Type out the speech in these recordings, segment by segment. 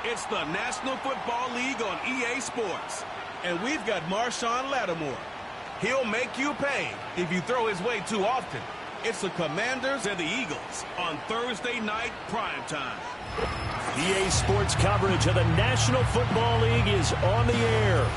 It's the National Football League on EA Sports. And we've got Marshawn Lattimore. He'll make you pay if you throw his way too often. It's the Commanders and the Eagles on Thursday night primetime. EA Sports coverage of the National Football League is on the air.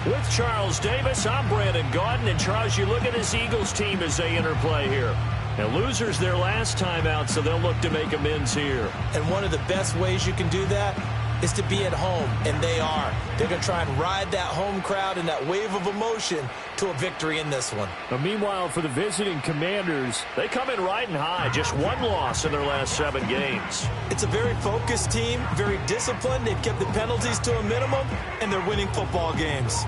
With Charles Davis, I'm Brandon Gaudin. And Charles, you look at this Eagles team as they interplay here. And losers their last time out, so they'll look to make amends here. And one of the best ways you can do that is to be at home, and they are. They're going to try and ride that home crowd and that wave of emotion to a victory in this one. But meanwhile, for the visiting Commanders, they come in riding high. Just one loss in their last 7 games. It's a very focused team, very disciplined. They've kept the penalties to a minimum, and they're winning football games.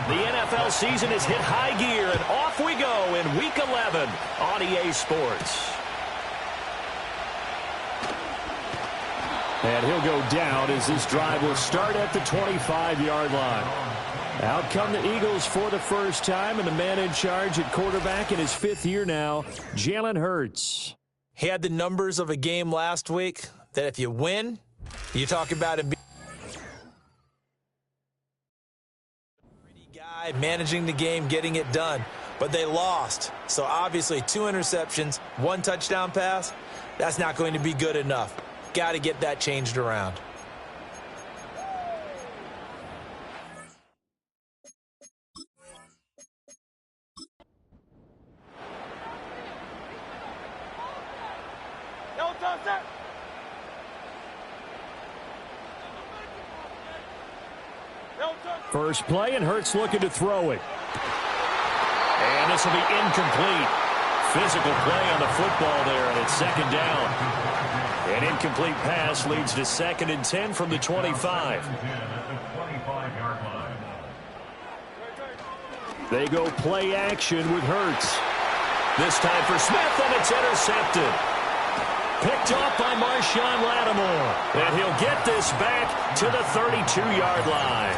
The NFL season has hit high gear, and off we go in Week 11 on EA Sports. And he'll go down as this drive will start at the 25-yard line. Out come the Eagles for the first time, and the man in charge at quarterback in his 5th year now, Jalen Hurts. He had the numbers of a game last week that if you win, you talk about him being guy managing the game, getting it done. But they lost. So obviously 2 interceptions, 1 touchdown pass, that's not going to be good enough. Got to get that changed around. First play, and Hurts looking to throw it. And this will be incomplete. Physical play on the football there, and it's 2nd down. An incomplete pass leads to 2nd and 10 from the 25. They go play action with Hurts. This time for Smith, and it's intercepted. Picked off by Marshawn Lattimore. And he'll get this back to the 32-yard line.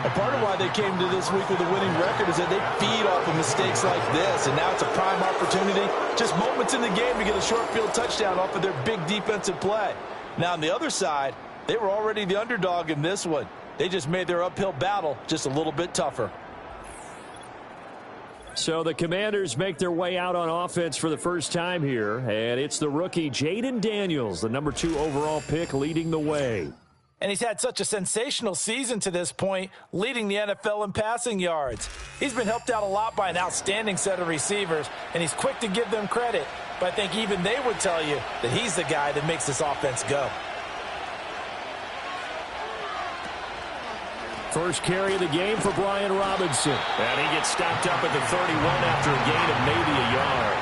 A part of why they came to this week with a winning record is that they feed off of mistakes like this, and now it's a prime opportunity, just moments in the game to get a short field touchdown off of their big defensive play. Now, on the other side, they were already the underdog in this one. They just made their uphill battle just a little bit tougher. So the Commanders make their way out on offense for the first time here, and it's the rookie Jaden Daniels, the number 2 overall pick, leading the way. And he's had such a sensational season to this point, leading the NFL in passing yards. He's been helped out a lot by an outstanding set of receivers, and he's quick to give them credit. But I think even they would tell you that he's the guy that makes this offense go. First carry of the game for Brian Robinson. And he gets stopped up at the 31 after a gain of maybe a yard.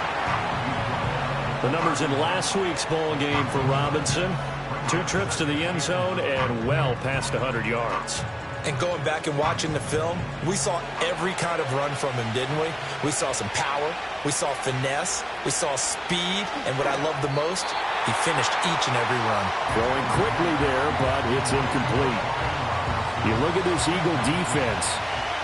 The numbers in last week's ball game for Robinson. 2 trips to the end zone and well past 100 yards. And going back and watching the film, we saw every kind of run from him, didn't we? We saw some power, we saw finesse, we saw speed, and what I love the most, he finished each and every run. Throwing quickly there, but it's incomplete. You look at this Eagle defense.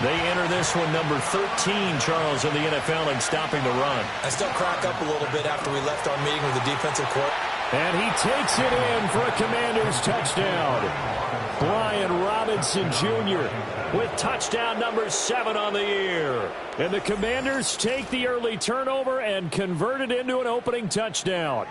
They enter this one number 13, Charles, in the NFL in stopping the run. I still crack up a little bit after we left our meeting with the defensive coordinator. And he takes it in for a Commanders touchdown. Brian Robinson Jr. with touchdown number 7 on the year. And the Commanders take the early turnover and convert it into an opening touchdown.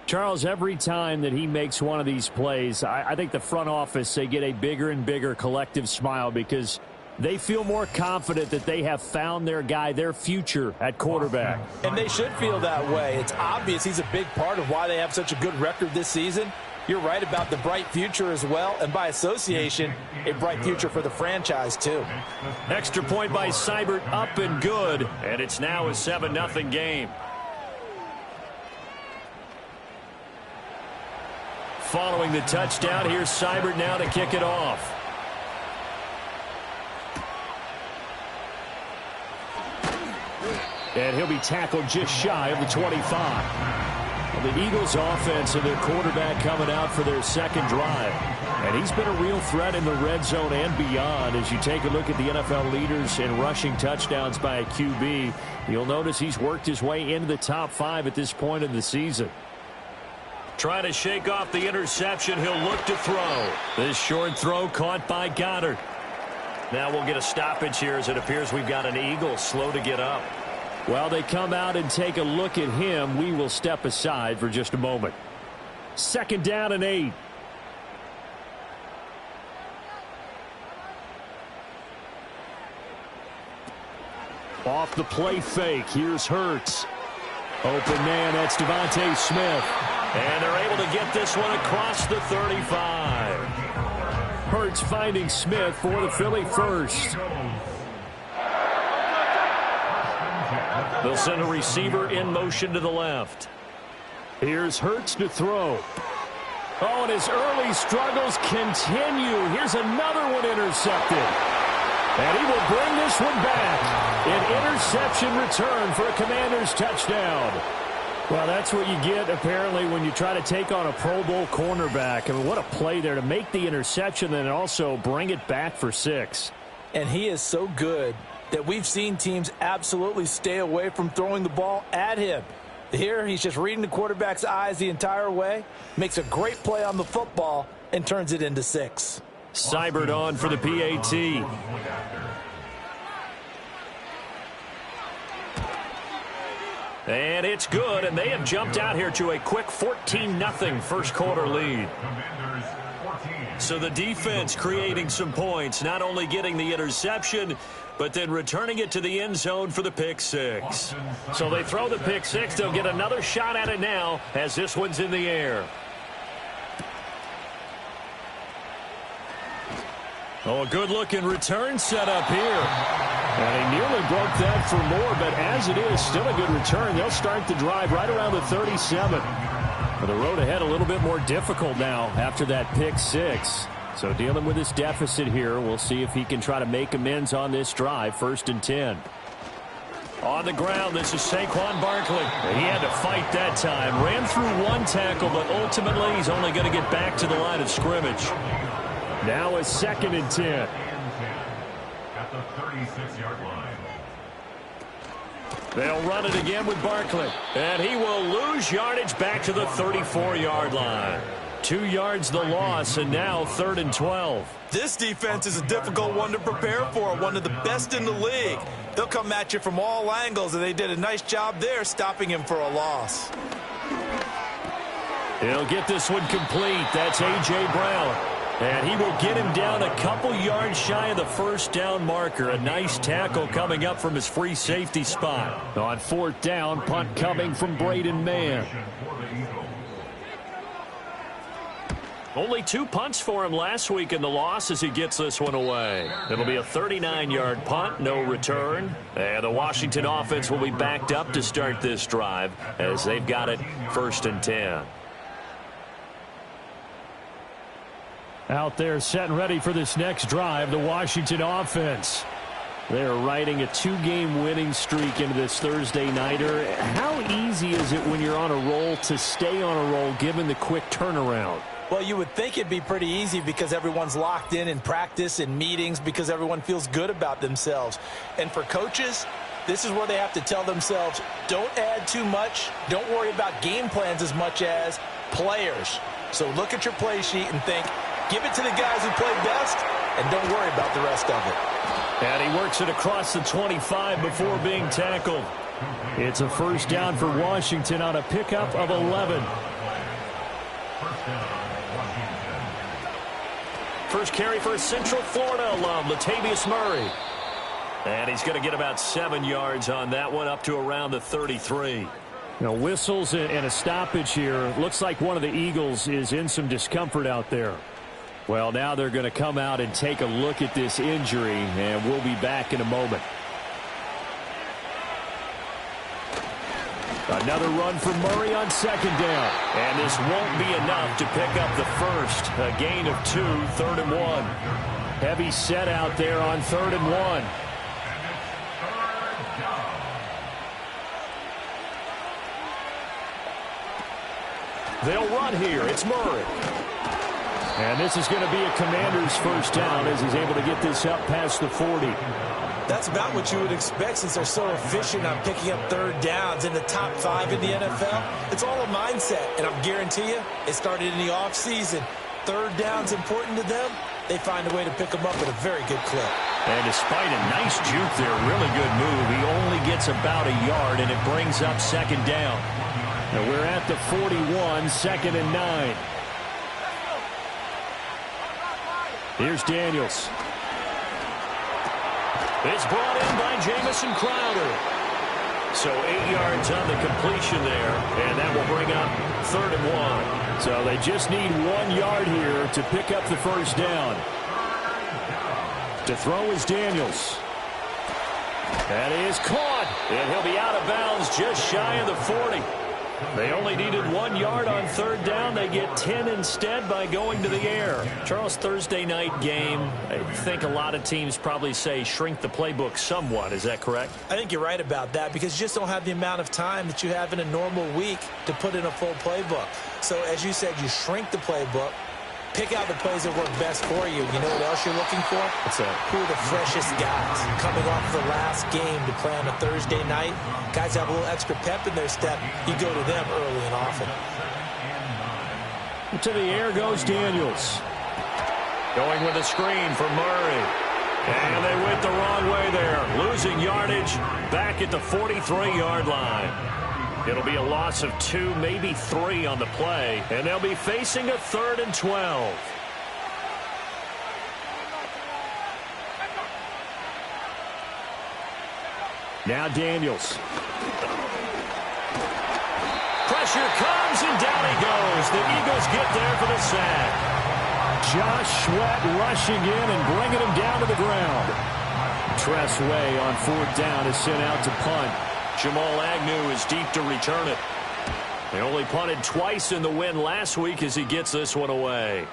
Charles, every time that he makes one of these plays, I think the front office, they get a bigger and bigger collective smile because they feel more confident that they have found their guy, their future at quarterback. And they should feel that way. It's obvious he's a big part of why they have such a good record this season. You're right about the bright future as well, and by association, a bright future for the franchise too. Extra point by Seibert, up and good, and it's now a 7-0 game. Following the touchdown, here's Seibert now to kick it off. And he'll be tackled just shy of the 25. Well, the Eagles offense and their quarterback coming out for their second drive. And he's been a real threat in the red zone and beyond. As you take a look at the NFL leaders in rushing touchdowns by a QB, you'll notice he's worked his way into the top 5 at this point in the season. Trying to shake off the interception, he'll look to throw. This short throw caught by Goddard. Now we'll get a stoppage here as it appears we've got an Eagle slow to get up. Well, they come out and take a look at him. We will step aside for just a moment. 2nd down and 8. Off the play fake. Here's Hurts. Open man, that's Devontae Smith. And they're able to get this one across the 35. Hurts finding Smith for the Philly first. They'll send a receiver in motion to the left. Here's Hurts to throw. Oh, and his early struggles continue. Here's another one intercepted. And he will bring this one back. An interception return for a Commanders touchdown. Well, that's what you get, apparently, when you try to take on a Pro Bowl cornerback. I mean, what a play there to make the interception and also bring it back for 6. And he is so good that we've seen teams absolutely stay away from throwing the ball at him. Here, he's just reading the quarterback's eyes the entire way, makes a great play on the football, and turns it into 6. Seibert on for the PAT. And it's good, and they have jumped out here to a quick 14-0 first quarter lead. So the defense creating some points, not only getting the interception, but then returning it to the end zone for the pick 6. So they throw the pick 6. They'll get another shot at it now as this one's in the air. Oh, a good-looking return set up here. And he nearly broke that for more, but as it is, still a good return. They'll start the drive right around the 37. But the road ahead a little bit more difficult now after that pick 6. So dealing with this deficit here, we'll see if he can try to make amends on this drive. 1st and 10. On the ground, this is Saquon Barkley. He had to fight that time. Ran through one tackle, but ultimately he's only going to get back to the line of scrimmage. Now a 2nd and 10. At the 36-yard line. They'll run it again with Barkley. And he will lose yardage back to the 34-yard line. 2 yards the loss, and now 3rd and 12. This defense is a difficult one to prepare for, one of the best in the league. They'll come at you from all angles, and they did a nice job there stopping him for a loss. He'll get this one complete. That's A.J. Brown. And he will get him down a couple yards shy of the 1st down marker. A nice tackle coming up from his free safety spot. On 4th down, punt coming from Braden Mann. Only 2 punts for him last week in the loss as he gets this one away. It'll be a 39-yard punt, no return. And the Washington offense will be backed up to start this drive as they've got it 1st and 10. Out there set and ready for this next drive, the Washington offense. They're riding a 2-game winning streak into this Thursday nighter. How easy is it when you're on a roll to stay on a roll given the quick turnaround? Well, you would think it'd be pretty easy because everyone's locked in practice and meetings because everyone feels good about themselves. And for coaches, this is where they have to tell themselves, don't add too much. Don't worry about game plans as much as players. So look at your play sheet and think, give it to the guys who play best, and don't worry about the rest of it. And he works it across the 25 before being tackled. It's a 1st down for Washington on a pickup of 11. First carry for a Central Florida alum, Latavius Murray. And he's going to get about 7 yards on that one, up to around the 33. Whistles and a stoppage here. Looks like one of the Eagles is in some discomfort out there. Well, now they're going to come out and take a look at this injury, and we'll be back in a moment. Another run for Murray on second down. And this won't be enough to pick up the first. A gain of 2, 3rd and 1. Heavy set out there on 3rd and 1. They'll run here. It's Murray. And this is going to be a Commander's first down as he's able to get this up past the 40. That's about what you would expect since they're so efficient on picking up 3rd downs in the top 5 in the NFL. It's all a mindset, and I'll guarantee you it started in the offseason. 3rd down's important to them. They find a way to pick them up at a very good clip. And despite a nice juke there, really good move, he only gets about a yard, and it brings up 2nd down. And we're at the 41, 2nd and 9. Here's Daniels. It's brought in by Jamison Crowder. So 8 yards on the completion there, and that will bring up 3rd and 1. So they just need 1 yard here to pick up the first down. To throw is Daniels. That is caught, and he'll be out of bounds just shy of the 40. They only needed 1 yard on 3rd down. They get 10 instead by going to the air. Charles, Thursday night game, I think a lot of teams probably say shrink the playbook somewhat. Is that correct? I think you're right about that because you just don't have the amount of time that you have in a normal week to put in a full playbook. So as you said, you shrink the playbook. Pick out the plays that work best for you. You know what else you're looking for? What's that? Who are the freshest guys coming off the last game to play on a Thursday night? Guys have a little extra pep in their step. You go to them early and often. To the air goes Daniels. Going with a screen for Murray. And they went the wrong way there. Losing yardage back at the 43-yard line. It'll be a loss of 2, maybe 3 on the play. And they'll be facing a 3rd and 12. Now Daniels. Pressure comes, and down he goes. The Eagles get there for the sack. Josh Sweat rushing in and bringing him down to the ground. Tress Way on 4th down is sent out to punt. Jamal Agnew is deep to return it. They only punted twice in the win last week as he gets this one away.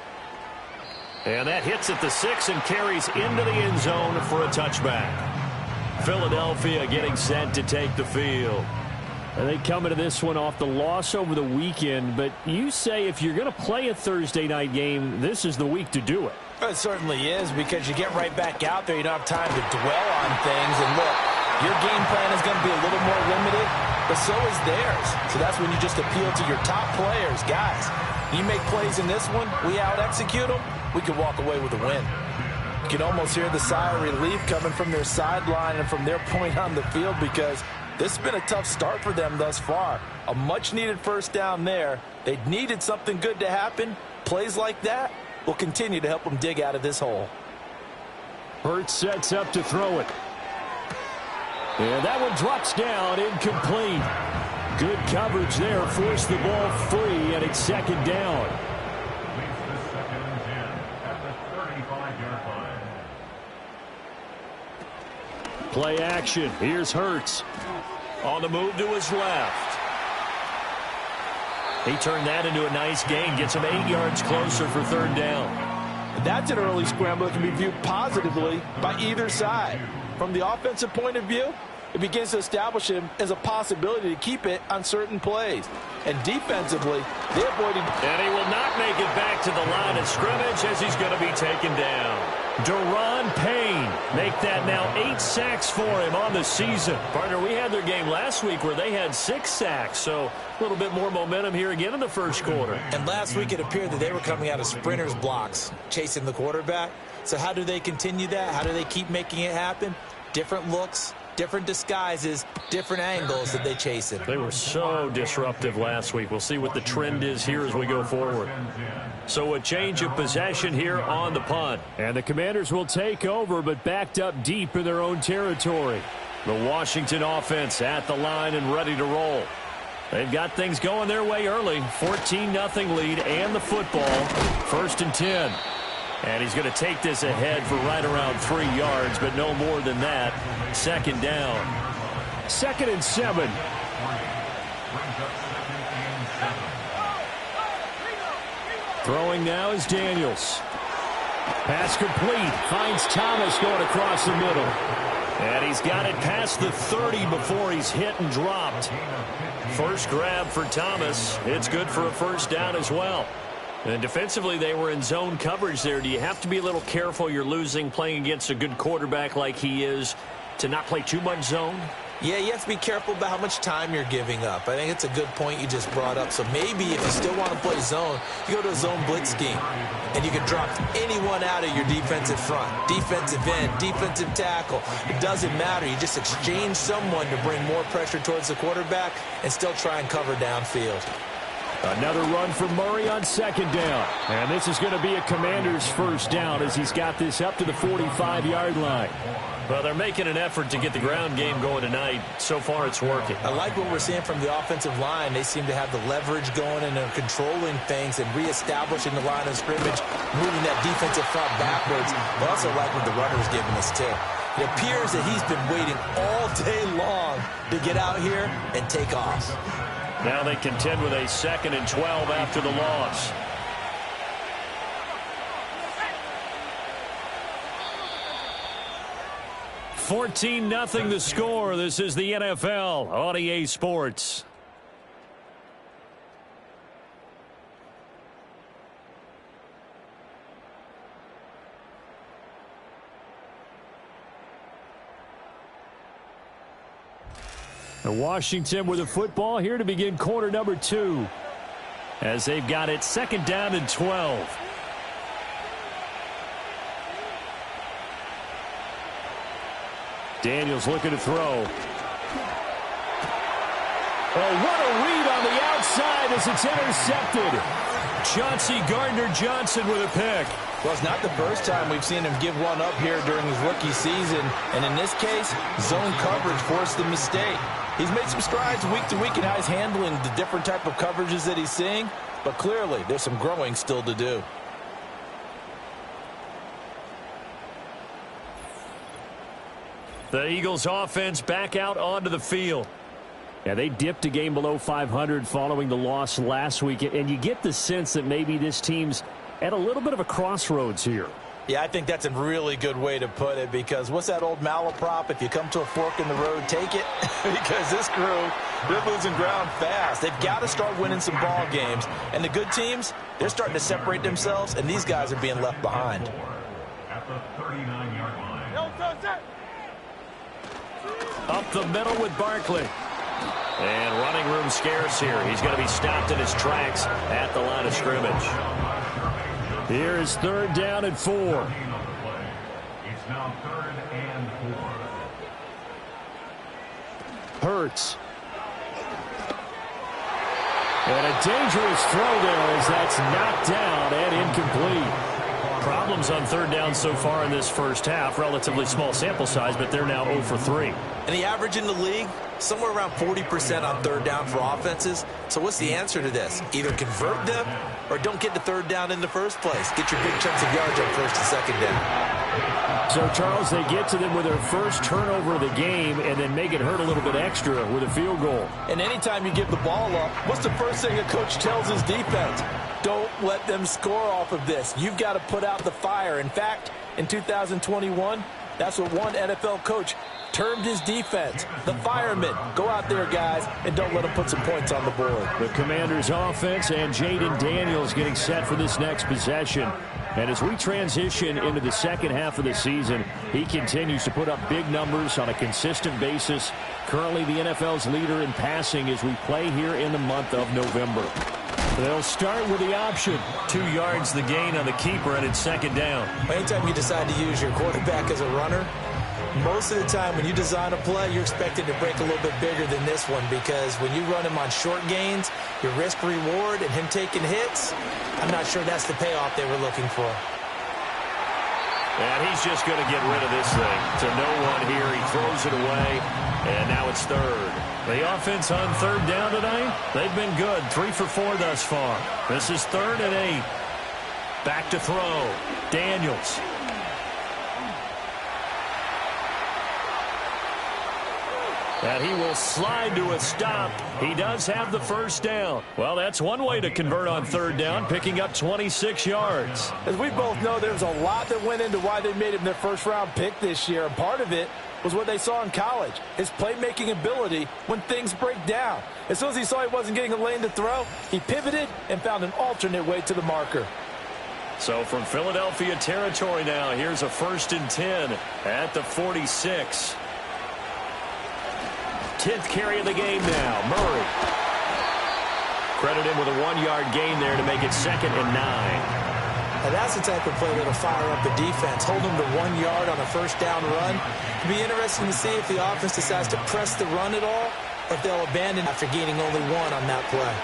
And that hits at the 6 and carries into the end zone for a touchback. Philadelphia getting set to take the field. And they come into this one off the loss over the weekend, but you say if you're going to play a Thursday night game, this is the week to do it. It certainly is because you get right back out there. You don't have time to dwell on things. And look, your game plan is going to be a little more limited, but so is theirs. So that's when you just appeal to your top players. Guys, you make plays in this one, we out-execute them, we can walk away with a win. You can almost hear the sigh of relief coming from their sideline and from their point on the field because this has been a tough start for them thus far. A much-needed first down there. They needed something good to happen. Plays like that will continue to help them dig out of this hole. Hurts sets up to throw it. And that one drops down, incomplete. Good coverage there, forced the ball free, and it's 2nd down. Play action. Here's Hurts. On the move to his left. He turned that into a nice gain. Gets him 8 yards closer for 3rd down. That's an early scramble that can be viewed positively by either side. From the offensive point of view, it begins to establish him as a possibility to keep it on certain plays. And defensively, they avoided. And he will not make it back to the line of scrimmage as he's going to be taken down. Deron Payne make that now 8 sacks for him on the season. Partner, we had their game last week where they had 6 sacks, so a little bit more momentum here again in the first quarter. And last week it appeared that they were coming out of sprinters blocks, chasing the quarterback. So how do they continue that? How do they keep making it happen? Different looks, different disguises, different angles that they chase it. They were so disruptive last week. We'll see what the trend is here as we go forward. So a change of possession here on the punt. And the Commanders will take over, but backed up deep in their own territory. The Washington offense at the line and ready to roll. They've got things going their way early. 14-0 lead and the football. 1st and 10. And he's going to take this ahead for right around 3 yards, but no more than that. 2nd down. 2nd and 7. Throwing now is Daniels. Pass complete. Finds Thomas going across the middle. And he's got it past the 30 before he's hit and dropped. First grab for Thomas. It's good for a 1st down as well. And defensively, they were in zone coverage there. Do you have to be a little careful? You're losing playing against a good quarterback like he is to not play too much zone? Yeah, you have to be careful about how much time you're giving up. I think it's a good point you just brought up. So maybe if you still want to play zone, you go to a zone blitz scheme. And you can drop anyone out of your defensive front. Defensive end, defensive tackle. It doesn't matter. You just exchange someone to bring more pressure towards the quarterback and still try and cover downfield. Another run for Murray on 2nd down. And this is going to be a Commander's 1st down as he's got this up to the 45-yard line. Well, they're making an effort to get the ground game going tonight. So far, it's working. I like what we're seeing from the offensive line. They seem to have the leverage going and they're controlling things and reestablishing the line of scrimmage, moving that defensive front backwards. I also like what the runner's giving us, too. It appears that he's been waiting all day long to get out here and take off. Now they contend with a 2nd and 12 after the loss. $14-0 the score. This is the NFL on EA Sports. Washington with the football here to begin quarter number 2. As they've got it 2nd down and 12. Daniels looking to throw. Oh, what a read on the outside as it's intercepted. Chauncey Gardner-Johnson with a pick. Well, it's not the first time we've seen him give one up here during his rookie season. And in this case, zone coverage forced the mistake. He's made some strides week to week in how he's handling the different type of coverages that he's seeing. But clearly, there's some growing still to do. The Eagles offense back out onto the field. Yeah, they dipped a game below 500 following the loss last week. And you get the sense that maybe this team's at a little bit of a crossroads here. Yeah, I think that's a really good way to put it, because what's that old malaprop? If you come to a fork in the road, take it. Because this crew, they're losing ground fast. They've got to start winning some ball games. And the good teams, they're starting to separate themselves, and these guys are being left behind. At the 39-yard line. Up the middle with Barkley. And running room scarce here. He's going to be stopped in his tracks at the line of scrimmage. Here is 3rd down and 4. It's now 3rd and 4. Hurts. And a dangerous throw there as that's knocked down and incomplete. Problems on 3rd down so far in this first half. Relatively small sample size, but they're now 0 for 3. And the average in the league, somewhere around 40% on 3rd down for offenses. So what's the answer to this? Either convert them or don't get to 3rd down in the first place. Get your big chunks of yards on 1st and 2nd down. So, Charles, they get to them with their first turnover of the game and then make it hurt a little bit extra with a field goal. And anytime you give the ball up, what's the first thing a coach tells his defense? Don't let them score off of this. You've got to put out the fire. In fact, in 2021, that's what one NFL coach termed his defense. The firemen. Go out there, guys, and don't let them put some points on the board. The Commanders' offense and Jaden Daniels getting set for this next possession. And as we transition into the second half of the season, he continues to put up big numbers on a consistent basis. Currently the NFL's leader in passing as we play here in the month of November. They'll start with the option. 2 yards the gain on the keeper, and it's 2nd down. Anytime you decide to use your quarterback as a runner, most of the time when you design a play, you're expected to break a little bit bigger than this one, because when you run him on short gains, your risk-reward and him taking hits, I'm not sure that's the payoff they were looking for. And he's just going to get rid of this thing to no one here. He throws it away, and now it's it's third. The offense on third down tonight, they've been good. 3 for 4 thus far. This is 3rd and 8. Back to throw. Daniels. And he will slide to a stop. He does have the first down. Well, that's one way to convert on third down, picking up 26 yards. As we both know, there's a lot that went into why they made him their first-round pick this year. And part of it was what they saw in college, his playmaking ability when things break down. As soon as he saw he wasn't getting a lane to throw, he pivoted and found an alternate way to the marker. So from Philadelphia territory now, here's a 1st and 10 at the 46. 10th carry of the game now. Murray. Credit him with a 1-yard gain there to make it 2nd and 9. Now that's the type of play that'll fire up the defense. Hold them to 1 yard on a first down run. It'll be interesting to see if the offense decides to press the run at all, or if they'll abandon after gaining only 1 on that play.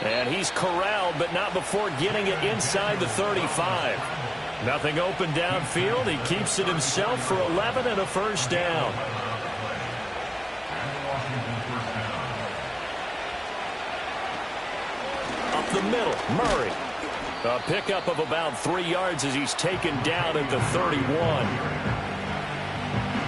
And he's corralled, but not before getting it inside the 35. Nothing open downfield. He keeps it himself for 11 and a first down. Up the middle, Murray. A pickup of about 3 yards as he's taken down at the 31.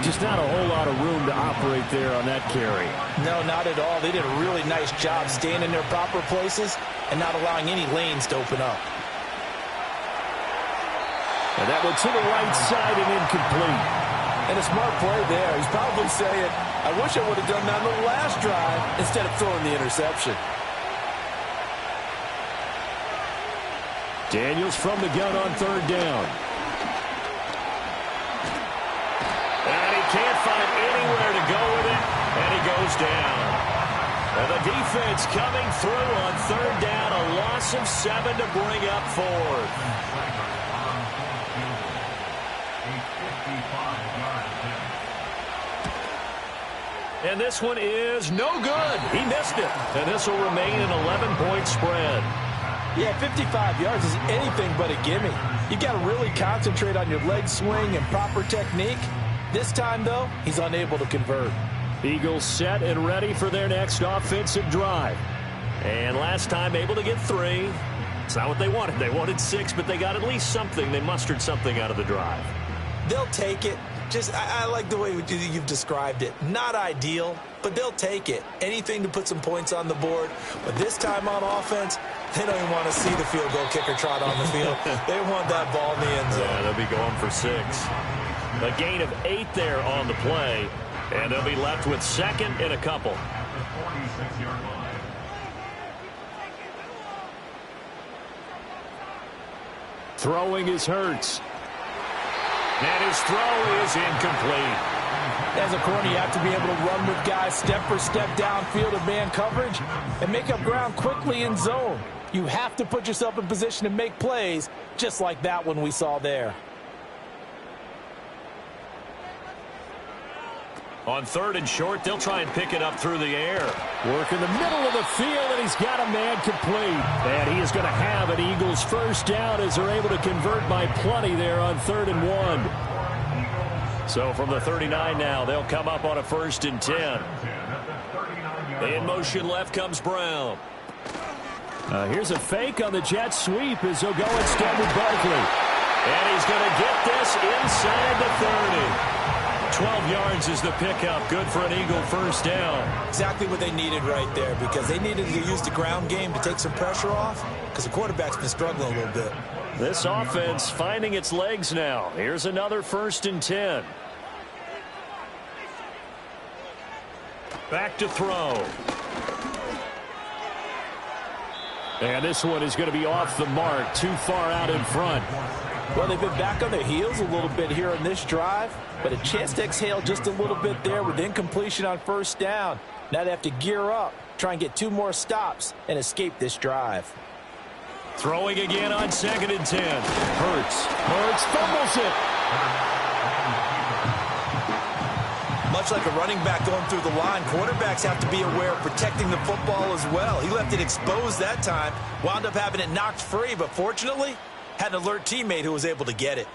Just not a whole lot of room to operate there on that carry. No, not at all. They did a really nice job staying in their proper places and not allowing any lanes to open up. And that one to the right side and incomplete. And a smart play there. He's probably saying, I wish I would have done that on the last drive instead of throwing the interception. Daniels from the gun on third down. And he can't find anywhere to go with it, and he goes down. And the defense coming through on third down, a loss of 7 to bring up 4th. And this one is no good. He missed it. And this will remain an 11-point spread. Yeah, 55 yards is anything but a gimme. You've got to really concentrate on your leg swing and proper technique. This time, though, he's unable to convert. Eagles set and ready for their next offensive drive. And last time able to get 3. It's not what they wanted. They wanted 6, but they got at least something. They mustered something out of the drive. They'll take it. I like the way you've described it. Not ideal, but they'll take it. Anything to put some points on the board. But this time on offense, they don't even want to see the field goal kicker trot on the field. They want that ball in the end zone. Yeah, they'll be going for 6. A gain of 8 there on the play. And they'll be left with 2nd and a couple. Throwing is Hurts. And his throw is incomplete. As a corner, you have to be able to run with guys step for step downfield in man coverage and make up ground quickly in zone. You have to put yourself in position to make plays just like that one we saw there. On 3rd and short, they'll try and pick it up through the air. Work in the middle of the field, and he's got a man complete. And he is going to have an Eagles first down as they're able to convert by plenty there on 3rd and 1. So from the 39 now, they'll come up on a 1st and 10. In motion left comes Brown. Here's a fake on the jet sweep as he'll go instead with Barkley. And he's going to get this inside the 30. 12 yards is the pickup. Good for an Eagle first down. Exactly what they needed right there, because they needed to use the ground game to take some pressure off, because the quarterback's been struggling a little bit. This offense finding its legs now. Here's another 1st and 10. Back to throw. And this one is going to be off the mark, too far out in front. Well, they've been back on their heels a little bit here on this drive, but a chance to exhale just a little bit there with incompletion on first down. Now they have to gear up, try and get 2 more stops, and escape this drive. Throwing again on 2nd and 10. Hurts fumbles it. Much like a running back going through the line, quarterbacks have to be aware of protecting the football as well. He left it exposed that time, wound up having it knocked free, but fortunately, Had an alert teammate who was able to get it.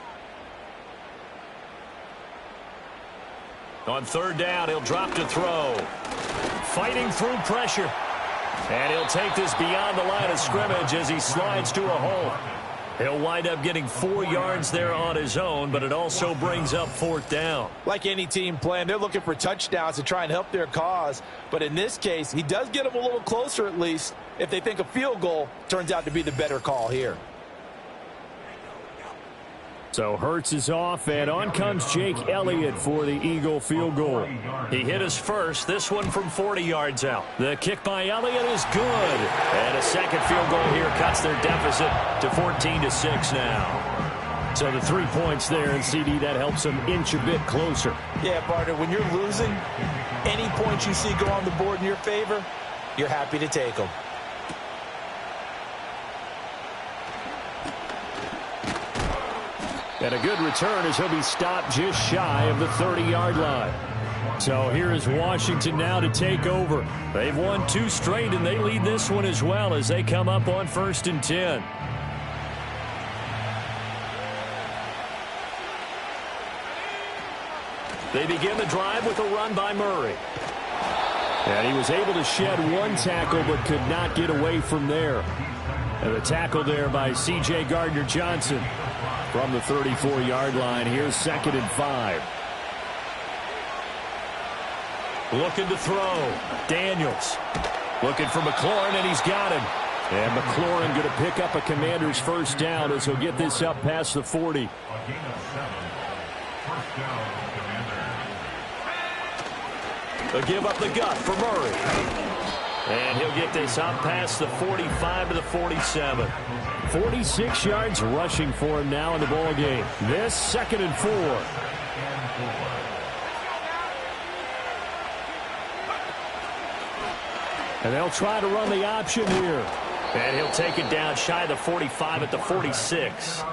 On third down, he'll drop to throw. Fighting through pressure. And he'll take this beyond the line of scrimmage as he slides to a hole. He'll wind up getting 4 yards there on his own, but it also brings up fourth down. Like any team playing, they're looking for touchdowns to try and help their cause. But in this case, he does get them a little closer at least if they think a field goal turns out to be the better call here. So Hurts is off, and on comes Jake Elliott for the Eagle field goal. He hit his first, this one from 40 yards out. The kick by Elliott is good. And a second field goal here cuts their deficit to 14-6 now. So the 3 points there, and CD, that helps them inch a bit closer. Yeah, partner, when you're losing, any points you see go on the board in your favor, you're happy to take them. And a good return as he'll be stopped just shy of the 30-yard line. So here is Washington now to take over. They've won 2 straight, and they lead this one as well as they come up on 1st and 10. They begin the drive with a run by Murray. And he was able to shed 1 tackle but could not get away from there. And the tackle there by C.J. Gardner-Johnson. From the 34-yard line, here's 2nd and 5. Looking to throw. Daniels. Looking for McLaurin, and he's got him. And McLaurin going to pick up a Commander's first down as he'll get this up past the 40. A gain of 7. First down, Commander. A give up the gut for Murray. And he'll get this up past the 45 to the 47. 46 yards rushing for him now in the ball game. This 2nd and 4. And they'll try to run the option here. And he'll take it down shy of the 45 at the 46.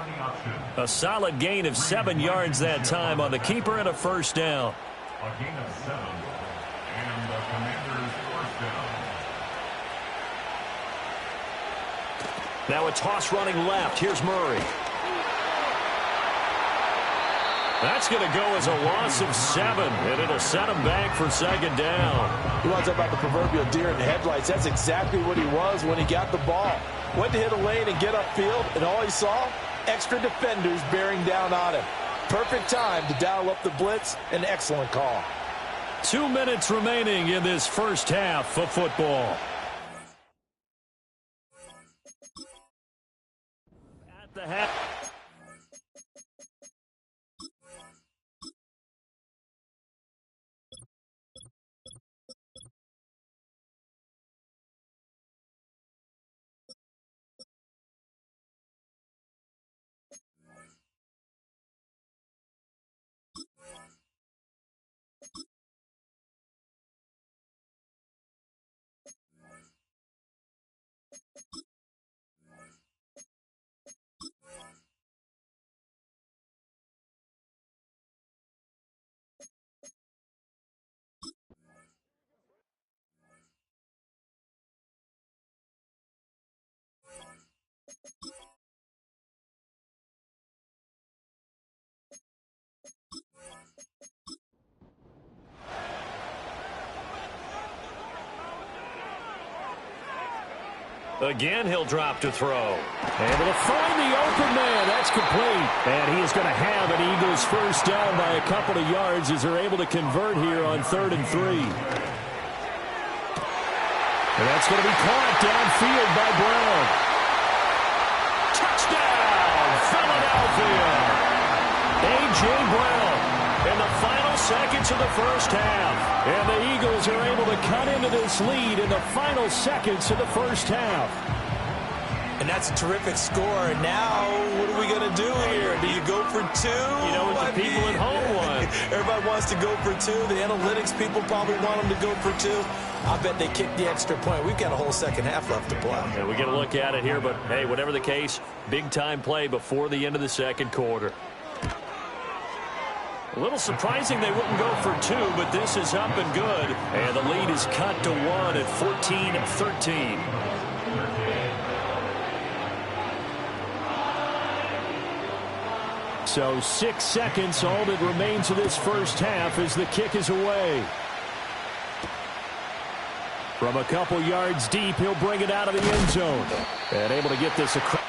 A solid gain of 7 yards that time on the keeper and a first down. A gain of 7. And the Commander's first down. Now a toss running left. Here's Murray. That's going to go as a loss of 7, and it'll set him back for 2nd down. He wants about the proverbial deer in the headlights. That's exactly what he was when he got the ball. Went to hit a lane and get upfield, and all he saw, extra defenders bearing down on him. Perfect time to dial up the blitz. An excellent call. 2 minutes remaining in this first half of football. At the half. Again, he'll drop to throw. Able to find the open man. That's complete. And he is going to have an Eagles first down by a couple of yards as they're able to convert here on 3rd and 3. And that's going to be caught downfield by Brown. Touchdown, Philadelphia. A.J. Brown in the final seconds of the first half. And the Eagles are able to cut into this lead in the final seconds of the first half. And that's a terrific score. And now, what are we going to do here? Do you go for 2? You know what the people at home want. Everybody wants to go for 2. The analytics people probably want them to go for 2. I bet they kicked the extra point. We've got a whole second half left to play. Yeah, we get a look at it here, but hey, whatever the case, big-time play before the end of the second quarter. A little surprising they wouldn't go for 2, but this is up and good. And the lead is cut to 1 at 14-13. So 6 seconds, all that remains of this first half as the kick is away. From a couple yards deep, he'll bring it out of the end zone. And able to get this across.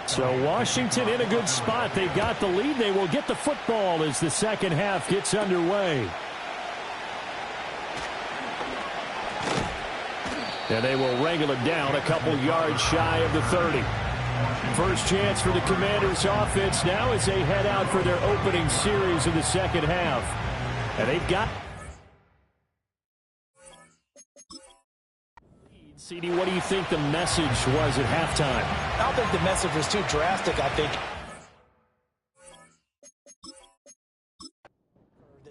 So Washington in a good spot. They've got the lead. They will get the football as the second half gets underway. And they will wrangle it down a couple yards shy of the 30. First chance for the Commanders offense now as they head out for their opening series of the second half. And they've got... CD, what do you think the message was at halftime? I don't think the message was too drastic. I think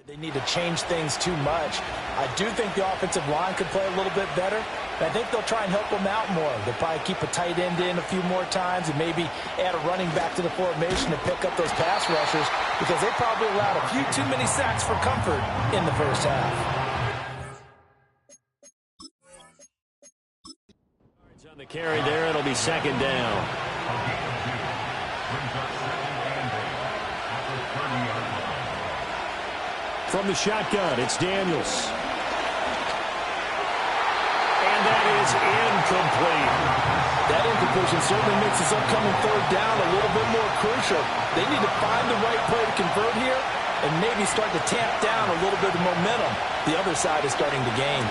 they need to change things too much. I do think the offensive line could play a little bit better. I think they'll try and help them out more. They'll probably keep a tight end in a few more times and maybe add a running back to the formation to pick up those pass rushers because they probably allowed a few too many sacks for comfort in the first half. On the carry there, it'll be second down. From the shotgun, it's Daniels. And that is incomplete. That incompletion certainly makes this upcoming third down a little bit more crucial. They need to find the right play to convert here and maybe start to tamp down a little bit of momentum. The other side is starting to gain.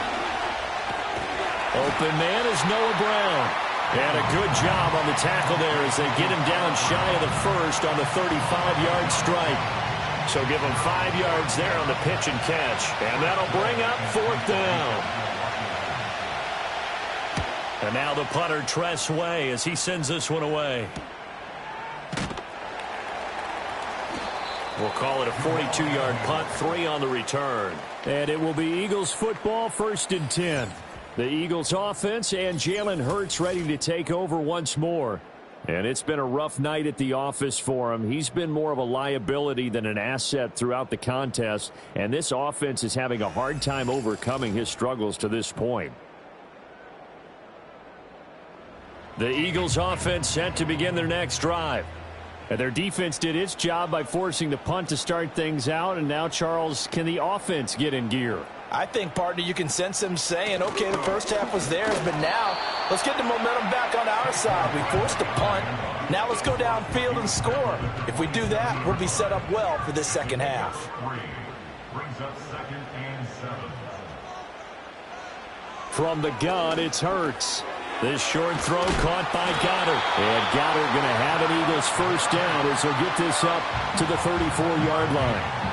Open man is Noah Brown. And a good job on the tackle there as they get him down shy of the first on the 35-yard strike. So give him 5 yards there on the pitch and catch. And that'll bring up fourth down. And now the punter, Tress Way, as he sends this one away. We'll call it a 42-yard punt, 3 on the return. And it will be Eagles football, 1st and 10. The Eagles offense and Jalen Hurts ready to take over once more. And it's been a rough night at the office for him. He's been more of a liability than an asset throughout the contest. And this offense is having a hard time overcoming his struggles to this point. The Eagles offense set to begin their next drive. And their defense did its job by forcing the punt to start things out. And now, Charles, can the offense get in gear? I think, partner, you can sense them saying, okay, the first half was theirs, but now let's get the momentum back on our side. We forced a punt. Now let's go downfield and score. If we do that, we'll be set up well for this second half. Brings up 2nd and 7. From the gun, it's Hurts. This short throw caught by Goddard. And Goddard going to have an Eagles first down as they'll get this up to the 34-yard line.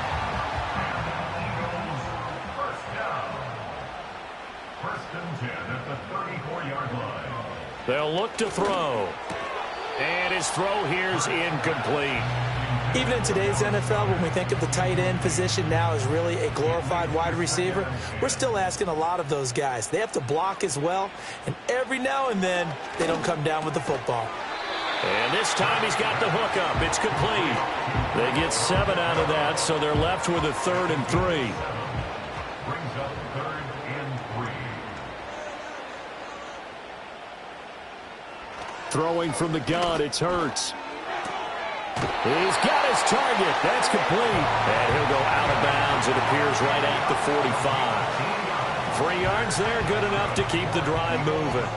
They'll look to throw. And his throw here's incomplete. Even in today's NFL, when we think of the tight end position now as really a glorified wide receiver, we're still asking a lot of those guys. They have to block as well, and every now and then, they don't come down with the football. And this time he's got the hook up. It's complete. They get 7 out of that, so they're left with a 3rd and 3. Brings up 3rd and 3. Throwing from the gun, it's Hurts. He's got his target. That's complete. And he'll go out of bounds, it appears, right at the 45. 3 yards there, good enough to keep the drive moving.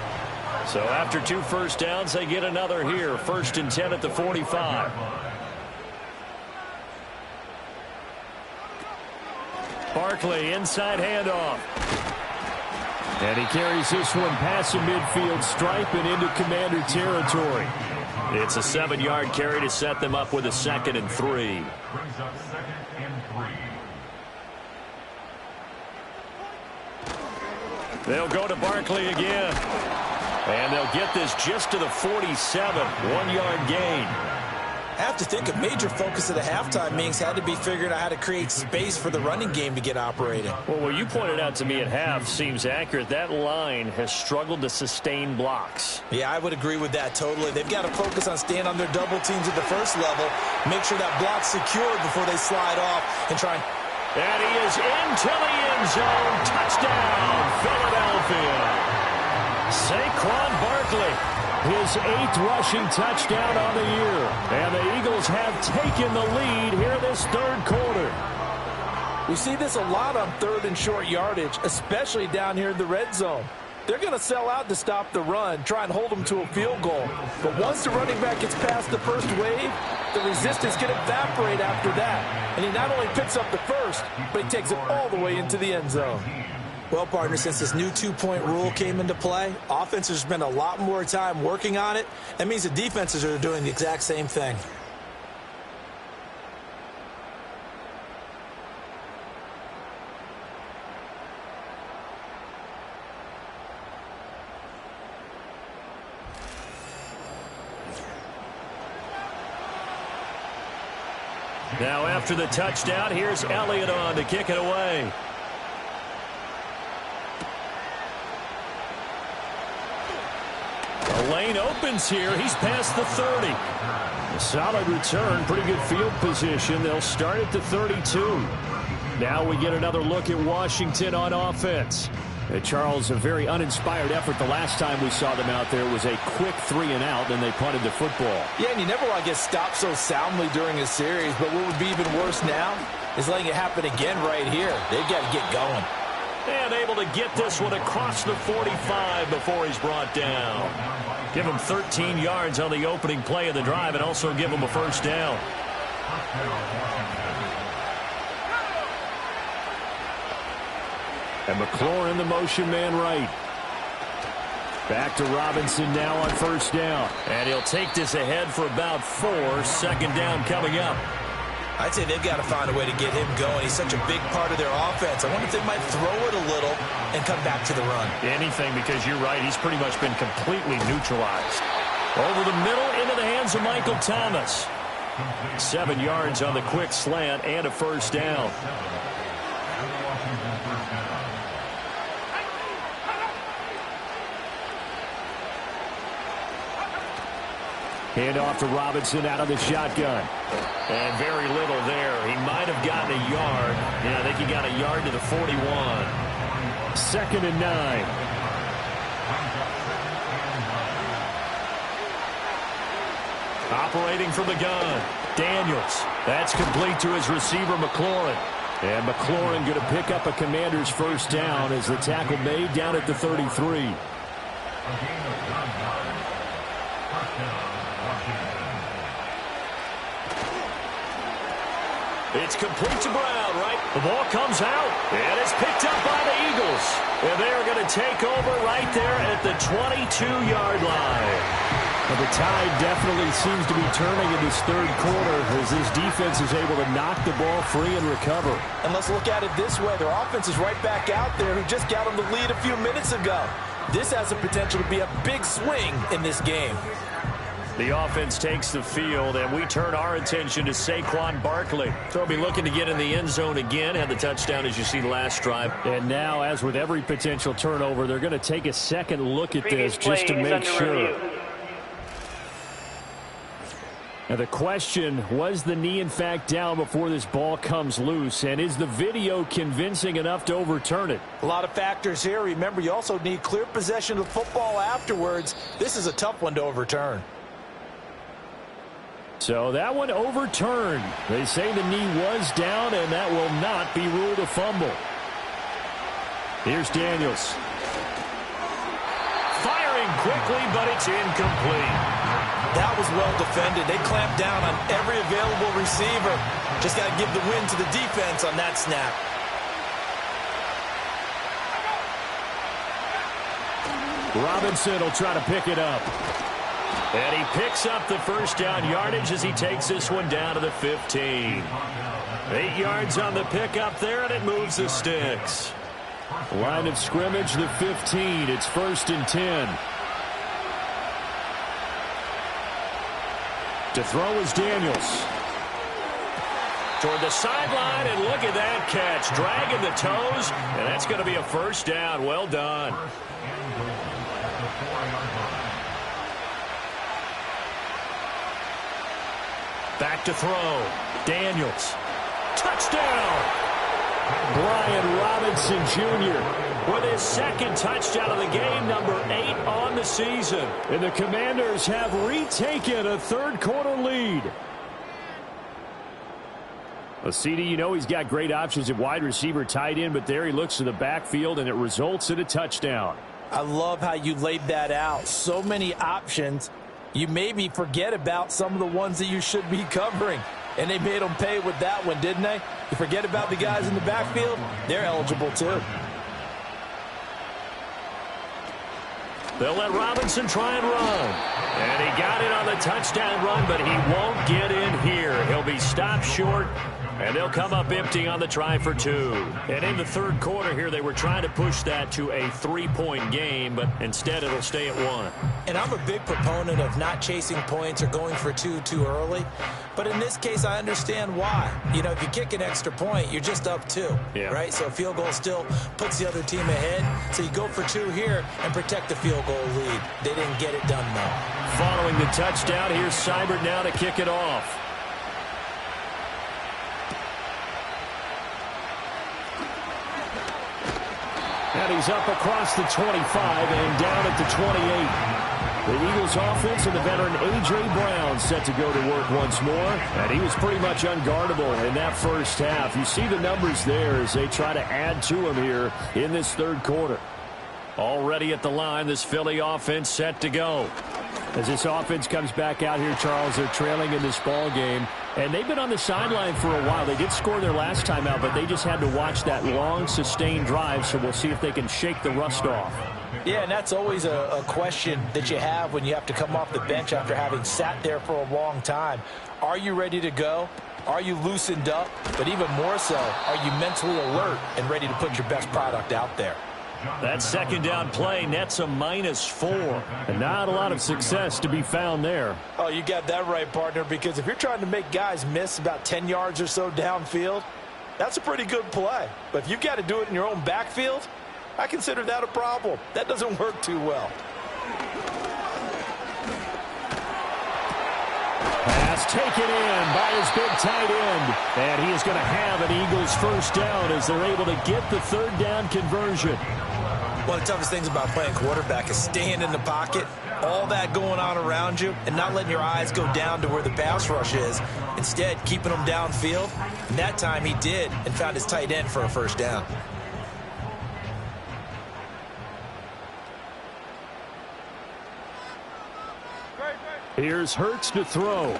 So after 2 first downs, they get another here. 1st and 10 at the 45. Barkley, inside handoff. And he carries this one past the midfield stripe and into Commander territory. It's a 7-yard carry to set them up with a 2nd and 3. Brings up 2nd and 3. They'll go to Barkley again. And they'll get this just to the 47, 1-yard gain. I have to think a major focus of the halftime meetings had to be figuring out how to create space for the running game to get operating. Well, what you pointed out to me at half seems accurate. That line has struggled to sustain blocks. Yeah, I would agree with that totally. They've got to focus on staying on their double teams at the first level, make sure that block's secured before they slide off and try and... And he is into the end zone. Touchdown, Philadelphia. Saquon Barkley, his 8th rushing touchdown on the year. And the Eagles have taken the lead here this third quarter. We see this a lot on third and short yardage, especially down here in the red zone. They're going to sell out to stop the run, try and hold them to a field goal. But once the running back gets past the first wave, the resistance can evaporate after that. And he not only picks up the first, but he takes it all the way into the end zone. Well, partner, since this new two-point rule came into play, offenses spend a lot more time working on it. That means the defenses are doing the exact same thing. Now after the touchdown, here's Elliott on to kick it away. The lane opens here. He's past the 30. A solid return, pretty good field position. They'll start at the 32. Now we get another look at Washington on offense. Charles, a very uninspired effort. The last time we saw them out there was a quick 3-and-out, then they punted the football. Yeah, and you never want to get stopped so soundly during a series, but what would be even worse now is letting it happen again right here. They've got to get going. And able to get this one across the 45 before he's brought down. Give him 13 yards on the opening play of the drive and also give him a first down. And McLaurin, the motion man right. Back to Robinson now on first down. And he'll take this ahead for about 4. Second down coming up. I'd say they've got to find a way to get him going. He's such a big part of their offense. I wonder if they might throw it a little and come back to the run. Anything, because you're right. He's pretty much been completely neutralized. Over the middle into the hands of Michael Thomas. 7 yards on the quick slant and a first down. Hand off to Robinson out of the shotgun. And very little there. He might have gotten a yard. Yeah, I think he got a yard to the 41. 2nd and 9. Operating from the gun. Daniels. That's complete to his receiver, McLaurin. And McLaurin going to pick up a Commander's first down as the tackle made down at the 33. It's complete to Brown, right? The ball comes out, and it's picked up by the Eagles. And they're going to take over right there at the 22-yard line. Well, the tide definitely seems to be turning in this third quarter as this defense is able to knock the ball free and recover. And let's look at it this way. Their offense is right back out there who just got them the lead a few minutes ago. This has the potential to be a big swing in this game. The offense takes the field, and we turn our attention to Saquon Barkley. They'll be looking to get in the end zone again. Had the touchdown, as you see, last drive. And now, as with every potential turnover, they're going to take a second look at this just to make sure. Now the question, was the knee in fact down before this ball comes loose? And is the video convincing enough to overturn it? A lot of factors here. Remember, you also need clear possession of football afterwards. This is a tough one to overturn. So that one overturned. They say the knee was down, and that will not be ruled a fumble. Here's Daniels. Firing quickly, but it's incomplete. That was well defended. They clamped down on every available receiver. Just got to give the win to the defense on that snap. Robinson will try to pick it up. And he picks up the first down yardage as he takes this one down to the 15. 8 yards on the pickup there, and it moves the sticks. Line of scrimmage, the 15. It's 1st and 10. To throw is Daniels. Toward the sideline, and look at that catch. Dragging the toes, and that's going to be a 1st down. Well done. Back to throw. Daniels. Touchdown! Brian Robinson Jr. with his 2nd touchdown of the game, number 8 on the season. And the Commanders have retaken a 3rd quarter lead. Well, CD, you know he's got great options at wide receiver, tight end, but there he looks to the backfield, and it results in a touchdown. I love how you laid that out. So many options. You maybe forget about some of the ones that you should be covering. And they made them pay with that one, didn't they? You forget about the guys in the backfield, they're eligible too. They'll let Robinson try and run. And he got it on the touchdown run, but he won't get in here. He'll be stopped short, and they'll come up empty on the try for 2. And in the 3rd quarter here, they were trying to push that to a 3-point game, but instead it'll stay at 1. And I'm a big proponent of not chasing points or going for 2 too early. But in this case, I understand why. You know, if you kick an extra point, you're just up 2, right? So a field goal still puts the other team ahead. So you go for 2 here and protect the field goal lead. They didn't get it done, though. Following the touchdown, here's Seibert now to kick it off. And he's up across the 25 and down at the 28. The Eagles offense and the veteran A.J. Brown set to go to work once more. And he was pretty much unguardable in that 1st half. You see the numbers there as they try to add to him here in this 3rd quarter. Already at the line, this Philly offense set to go. As this offense comes back out here, Charles, they're trailing in this ball game. And they've been on the sideline for a while. They did score their last time out, but they just had to watch that long, sustained drive. So we'll see if they can shake the rust off. Yeah, and that's always a question that you have when you have to come off the bench after having sat there for a long time. Are you ready to go? Are you loosened up? But even more so, are you mentally alert and ready to put your best product out there? That 2nd down play nets a -4. And not a lot of success to be found there. Oh, you got that right, partner, because if you're trying to make guys miss about 10 yards or so downfield, that's a pretty good play. But if you've got to do it in your own backfield, I consider that a problem. That doesn't work too well. Pass taken in by his big tight end. And he is going to have an Eagles 1st down as they're able to get the 3rd down conversion. One of the toughest things about playing quarterback is staying in the pocket, all that going on around you, and not letting your eyes go down to where the pass rush is. Instead, keeping them downfield. And that time he did and found his tight end for a 1st down. Here's Hurts to throw.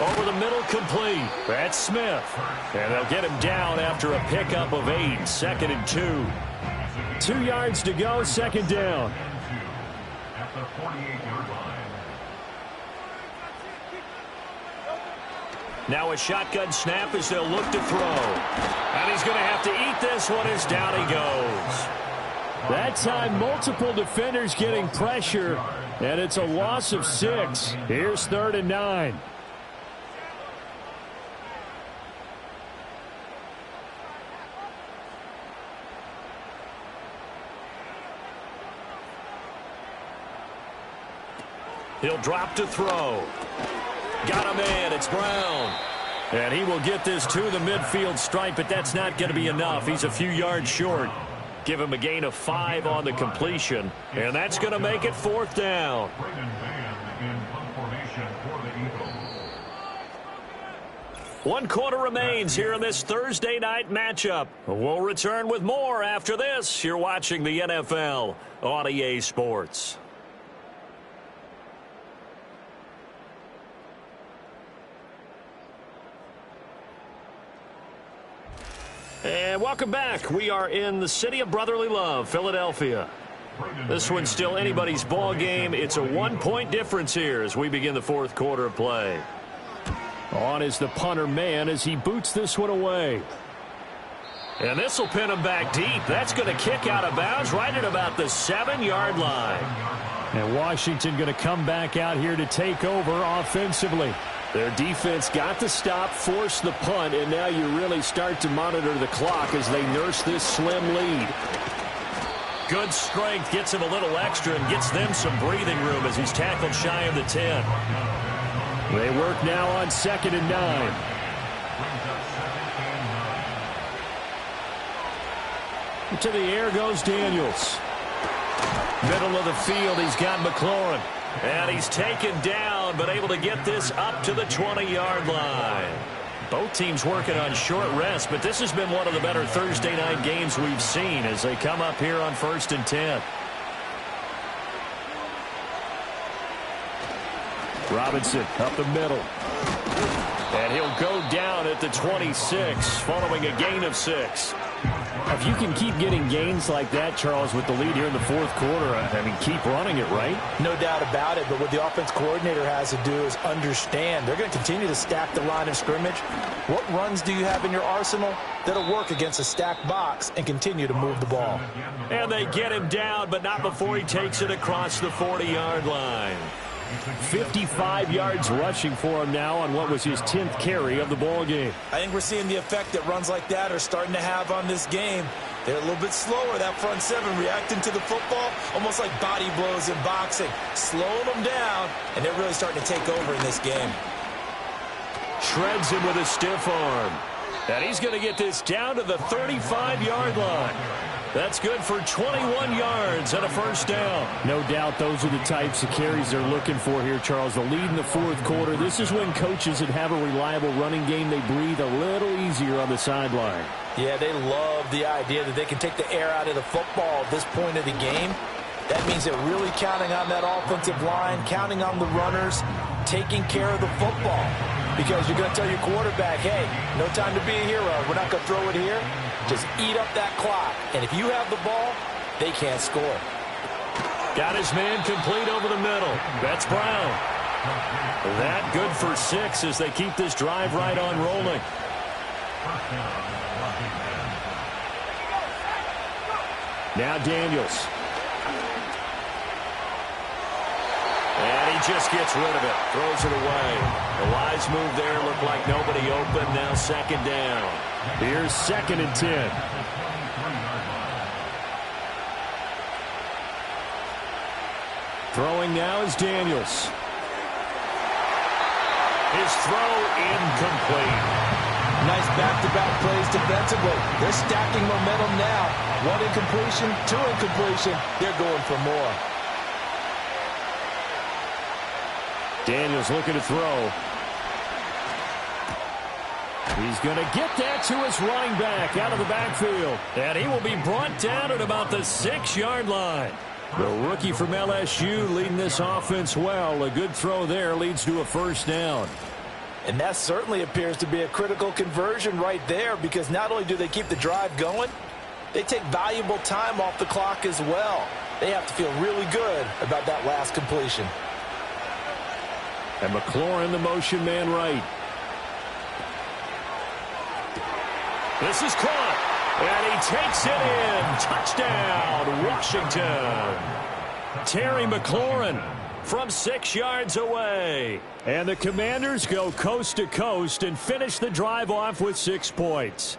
Over the middle, complete. That's Smith. And they'll get him down after a pickup of 8. 2nd and 2. 2 yards to go, 2nd down. At the 48-yard line. Now a shotgun snap as they'll look to throw. And he's going to have to eat this one as down he goes. That time, multiple defenders getting pressure, and it's a loss of 6. Here's 3rd and 9. He'll drop to throw. Got him in. It's Brown. And he will get this to the midfield stripe, but that's not going to be enough. He's a few yards short. Give him a gain of 5 on the completion, and that's going to make it 4th down. One quarter remains here in this Thursday night matchup. We'll return with more after this. You're watching the NFL on EA Sports. And welcome back. We are in the city of brotherly love, Philadelphia. This one's still anybody's ball game. It's a 1-point difference here as we begin the 4th quarter of play. On is the punter man as he boots this one away. And this will pin him back deep. That's going to kick out of bounds right at about the 7-yard line. And Washington going to come back out here to take over offensively. Their defense got the stop, forced the punt, and now you really start to monitor the clock as they nurse this slim lead. Good strength gets him a little extra and gets them some breathing room as he's tackled shy of the 10. They work now on 2nd and 9. To the air goes Daniels. Middle of the field, he's got McLaurin. And he's taken down, but able to get this up to the 20-yard line. Both teams working on short rest, but this has been one of the better Thursday night games we've seen as they come up here on 1st and 10. Robinson up the middle. And he'll go down at the 26 following a gain of 6. If you can keep getting gains like that, Charles, with the lead here in the 4th quarter, I mean, keep running it, right? No doubt about it, but what the offense coordinator has to do is understand they're going to continue to stack the line of scrimmage. What runs do you have in your arsenal that'll work against a stacked box and continue to move the ball? And they get him down, but not before he takes it across the 40-yard line. 55 yards rushing for him now on what was his 10th carry of the ball game. I think we're seeing the effect that runs like that are starting to have on this game. They're a little bit slower, that front 7, reacting to the football, almost like body blows in boxing, slowing them down, and they're really starting to take over in this game. Shreds him with a stiff arm. And he's going to get this down to the 35-yard line. That's good for 21 yards and a first down. No doubt those are the types of carries they're looking for here, Charles. The lead in the 4th quarter. This is when coaches that have a reliable running game, they breathe a little easier on the sideline. Yeah, they love the idea that they can take the air out of the football at this point of the game. That means they're really counting on that offensive line, counting on the runners, taking care of the football. Because you're going to tell your quarterback, hey, no time to be a hero. We're not going to throw it here. Just eat up that clock. And if you have the ball, they can't score. Got his man complete over the middle. That's Brown. That good for 6 as they keep this drive right on rolling. Now Daniels. And he just gets rid of it. Throws it away. The wise move there. Looked like nobody open. Now 2nd down. Here's 2nd and 10. Throwing now is Daniels. His throw incomplete. Nice back-to-back plays defensively. They're stacking momentum now. 1 incompletion, 2 incompletion. They're going for more. Daniels looking to throw. He's going to get that to his running back out of the backfield. And he will be brought down at about the 6-yard line. The rookie from LSU leading this offense well. A good throw there leads to a first down. And that certainly appears to be a critical conversion right there, because not only do they keep the drive going, they take valuable time off the clock as well. They have to feel really good about that last completion. And McLaurin, the motion man right. This is caught. And he takes it in. Touchdown, Washington. Terry McLaurin from 6 yards away. And the Commanders go coast to coast and finish the drive off with 6 points.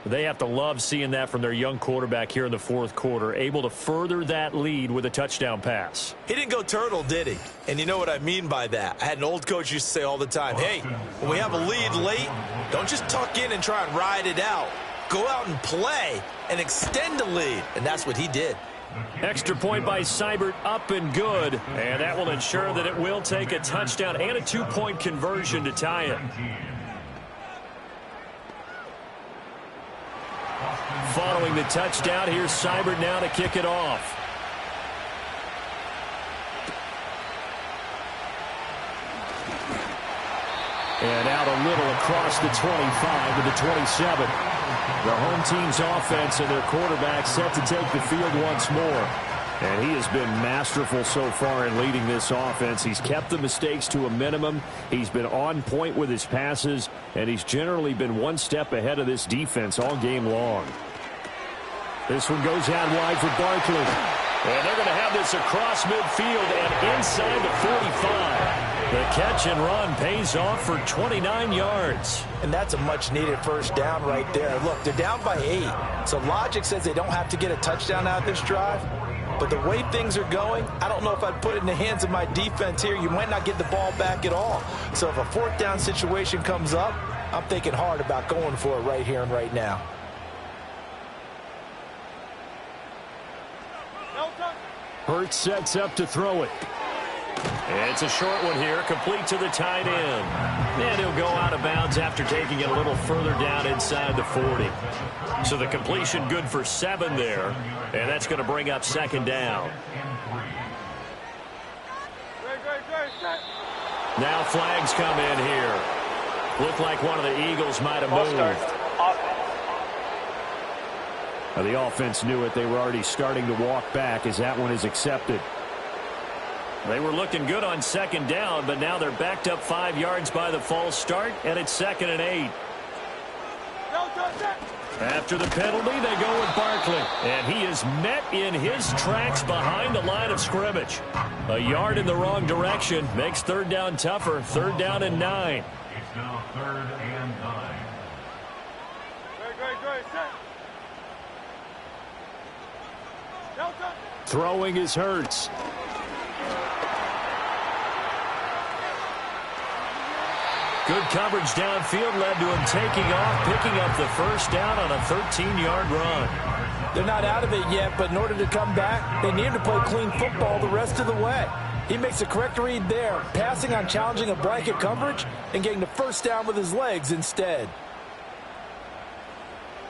They have to love seeing that from their young quarterback here in the 4th quarter, able to further that lead with a touchdown pass. He didn't go turtle, did he? And you know what I mean by that. I had an old coach used to say all the time, hey, when we have a lead late, don't just tuck in and try and ride it out. Go out and play and extend the lead. And that's what he did. Extra point by Seibert, up and good. And that will ensure that it will take a touchdown and a 2-point conversion to tie it. Following the touchdown, here's Seibert now to kick it off. And out a little across the 25 to the 27. The home team's offense and their quarterback set to take the field once more. And he has been masterful so far in leading this offense. He's kept the mistakes to a minimum. He's been on point with his passes, and he's generally been one step ahead of this defense all game long. This one goes out wide for Barkley. And they're going to have this across midfield and inside the 45. The catch and run pays off for 29 yards. And that's a much-needed first down right there. Look, they're down by 8. So logic says they don't have to get a touchdown out of this drive. But the way things are going, I don't know if I'd put it in the hands of my defense here. You might not get the ball back at all. So if a fourth down situation comes up, I'm thinking hard about going for it right here and right now. Hurts sets up to throw it. It's a short one here, complete to the tight end. And he'll go out of bounds after taking it a little further down inside the 40. So the completion good for 7 there, and that's going to bring up second down. Now flags come in here. Looked like one of the Eagles might have moved. The offense knew it. They were already starting to walk back as that one is accepted. They were looking good on second down, but now they're backed up 5 yards by the false start, and it's 2nd and 8. After the penalty, they go with Barkley, and he is met in his tracks behind the line of scrimmage. A yard in the wrong direction makes third down tougher. 3rd down and 9. It's now 3rd and 9. Throwing is Hurts. Good coverage downfield led to him taking off, picking up the first down on a 13-yard run. They're not out of it yet, but in order to come back, they need to play clean football the rest of the way. He makes a correct read there, passing on challenging a blanket coverage and getting the first down with his legs instead.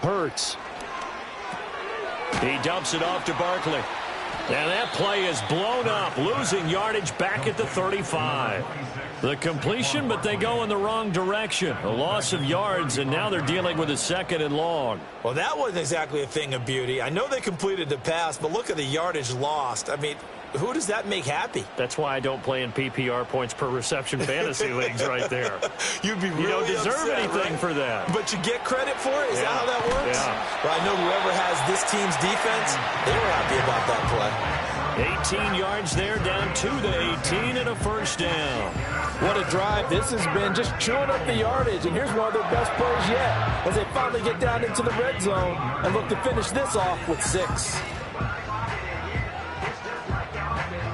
Hurts. He dumps it off to Barkley. And that play is blown up, losing yardage back at the 35. The completion, but they go in the wrong direction. A loss of yards, and now they're dealing with a 2nd and long. Well, that wasn't exactly a thing of beauty. I know they completed the pass, but look at the yardage lost. I mean, who does that make happy? That's why I don't play in PPR points per reception fantasy leagues right there. You'd be really You don't deserve upset, anything right? for that. But you get credit for it? Is that how that works? Yeah. Well, I know whoever has this team's defense, they were happy about that play. 18 yards there, down to the 18 and a first down. What a drive this has been, just chewing up the yardage. And here's one of their best plays yet as they finally get down into the red zone and look to finish this off with 6.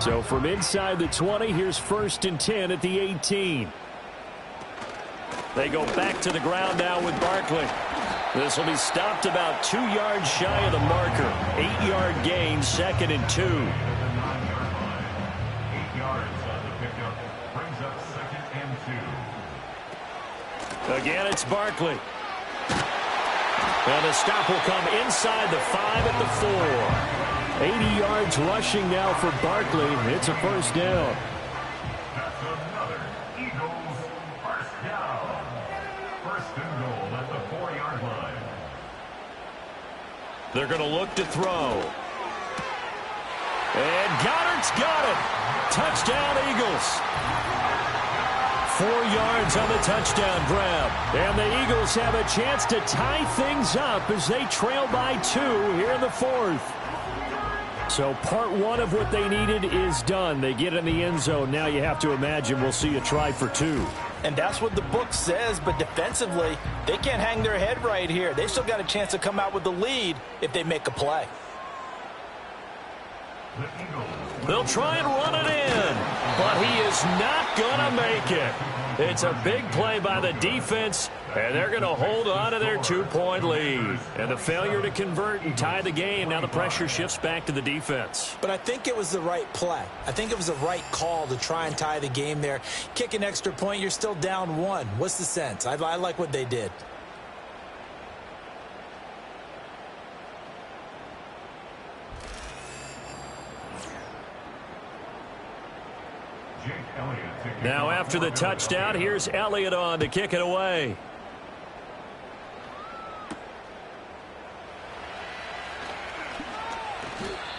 So from inside the 20, here's 1st and 10 at the 18. They go back to the ground now with Barkley. This will be stopped about 2 yards shy of the marker. 8-yard gain, 2nd and 2. 8 yards on the pickup. Brings up 2nd and 2. Again, it's Barkley. And the stop will come inside the 5 at the 4. 80 yards rushing now for Barkley. It's a first down. That's another Eagles first down. 1st and goal at the 4-yard line. They're going to look to throw. And Goddard's got it. Touchdown, Eagles. 4 yards on the touchdown grab. And the Eagles have a chance to tie things up as they trail by 2 here in the 4th. So part 1 of what they needed is done. They get in the end zone. Now you have to imagine we'll see a try for 2. And that's what the book says, but defensively, they can't hang their head right here. They've still got a chance to come out with the lead if they make a play. They'll try and run it in, but he is not going to make it. It's a big play by the defense, and they're going to hold on to their 2-point lead. And the failure to convert and tie the game, now the pressure shifts back to the defense. But I think it was the right play. I think it was the right call to try and tie the game there. Kick an extra point, you're still down 1. What's the sense? I like what they did. Now after the touchdown, here's Elliott on to kick it away.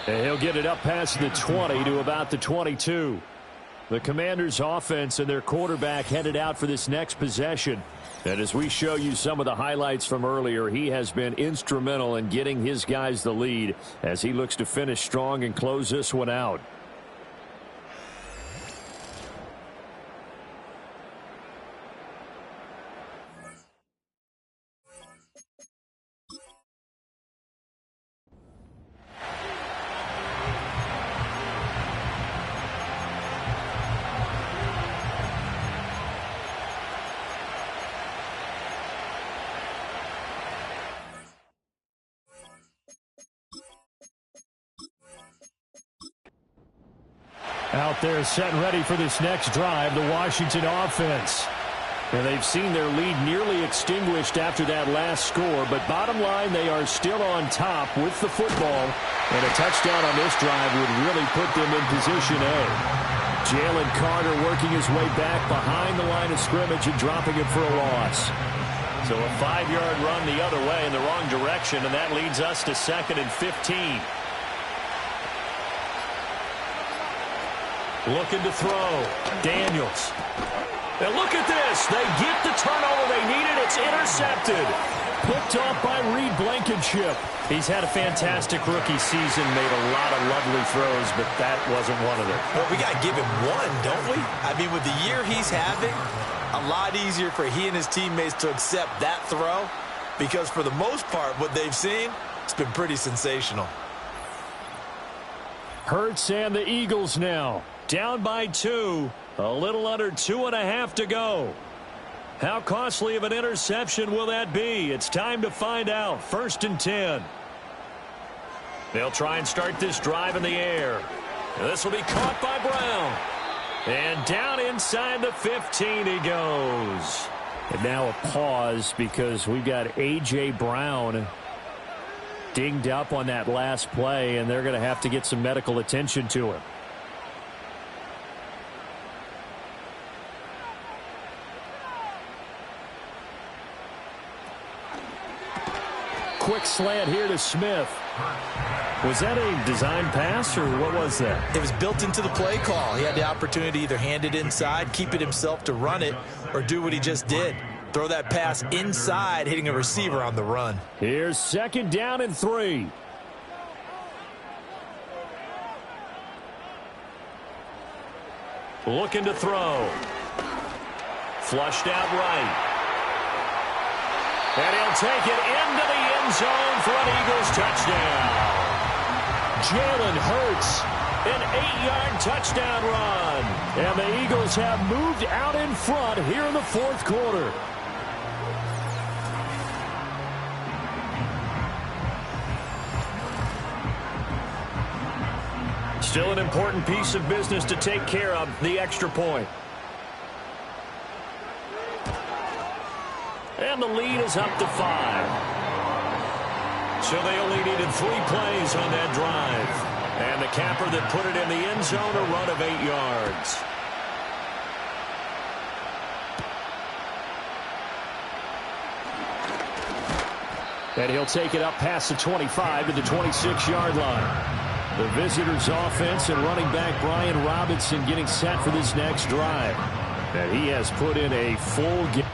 And he'll get it up past the 20 to about the 22. The Commanders' offense and their quarterback headed out for this next possession. And as we show you some of the highlights from earlier, he has been instrumental in getting his guys the lead as he looks to finish strong and close this one out. Out there set and ready for this next drive, the Washington offense. And they've seen their lead nearly extinguished after that last score, but bottom line, they are still on top with the football, and a touchdown on this drive would really put them in position A. Jalen Carter working his way back behind the line of scrimmage and dropping it for a loss. So a 5-yard run the other way in the wrong direction, and that leads us to 2nd and 15. Looking to throw. Daniels. And look at this. They get the turnover they needed. It's intercepted. Picked off by Reed Blankenship. He's had a fantastic rookie season, made a lot of lovely throws, but that wasn't one of them. Well, we got to give him one, don't we? I mean, with the year he's having, a lot easier for he and his teammates to accept that throw because for the most part, what they've seen, it's been pretty sensational. Hurts and the Eagles now. Down by 2. A little under 2.5 to go. How costly of an interception will that be? It's time to find out. 1st and 10. They'll try and start this drive in the air. This will be caught by Brown. And down inside the 15 he goes. And now a pause because we've got A.J. Brown dinged up on that last play, and they're going to have to get some medical attention to him. Quick slant here to Smith. Was that a design pass, or what was that? It was built into the play call. He had the opportunity to either hand it inside, keep it himself to run it, or do what he just did. Throw that pass inside, hitting a receiver on the run. Here's 2nd down and 3. Looking to throw. Flushed out right. And he'll take it into the end zone for an Eagles touchdown. Jalen Hurts, an 8-yard touchdown run. And the Eagles have moved out in front here in the 4th quarter. Still an important piece of business to take care of, the extra point. And the lead is up to 5. So they only needed 3 plays on that drive. And the capper that put it in the end zone, a run of 8 yards. And he'll take it up past the 25 to the 26-yard line. The visitors' offense and running back Brian Robinson getting set for this next drive. And he has put in a full game.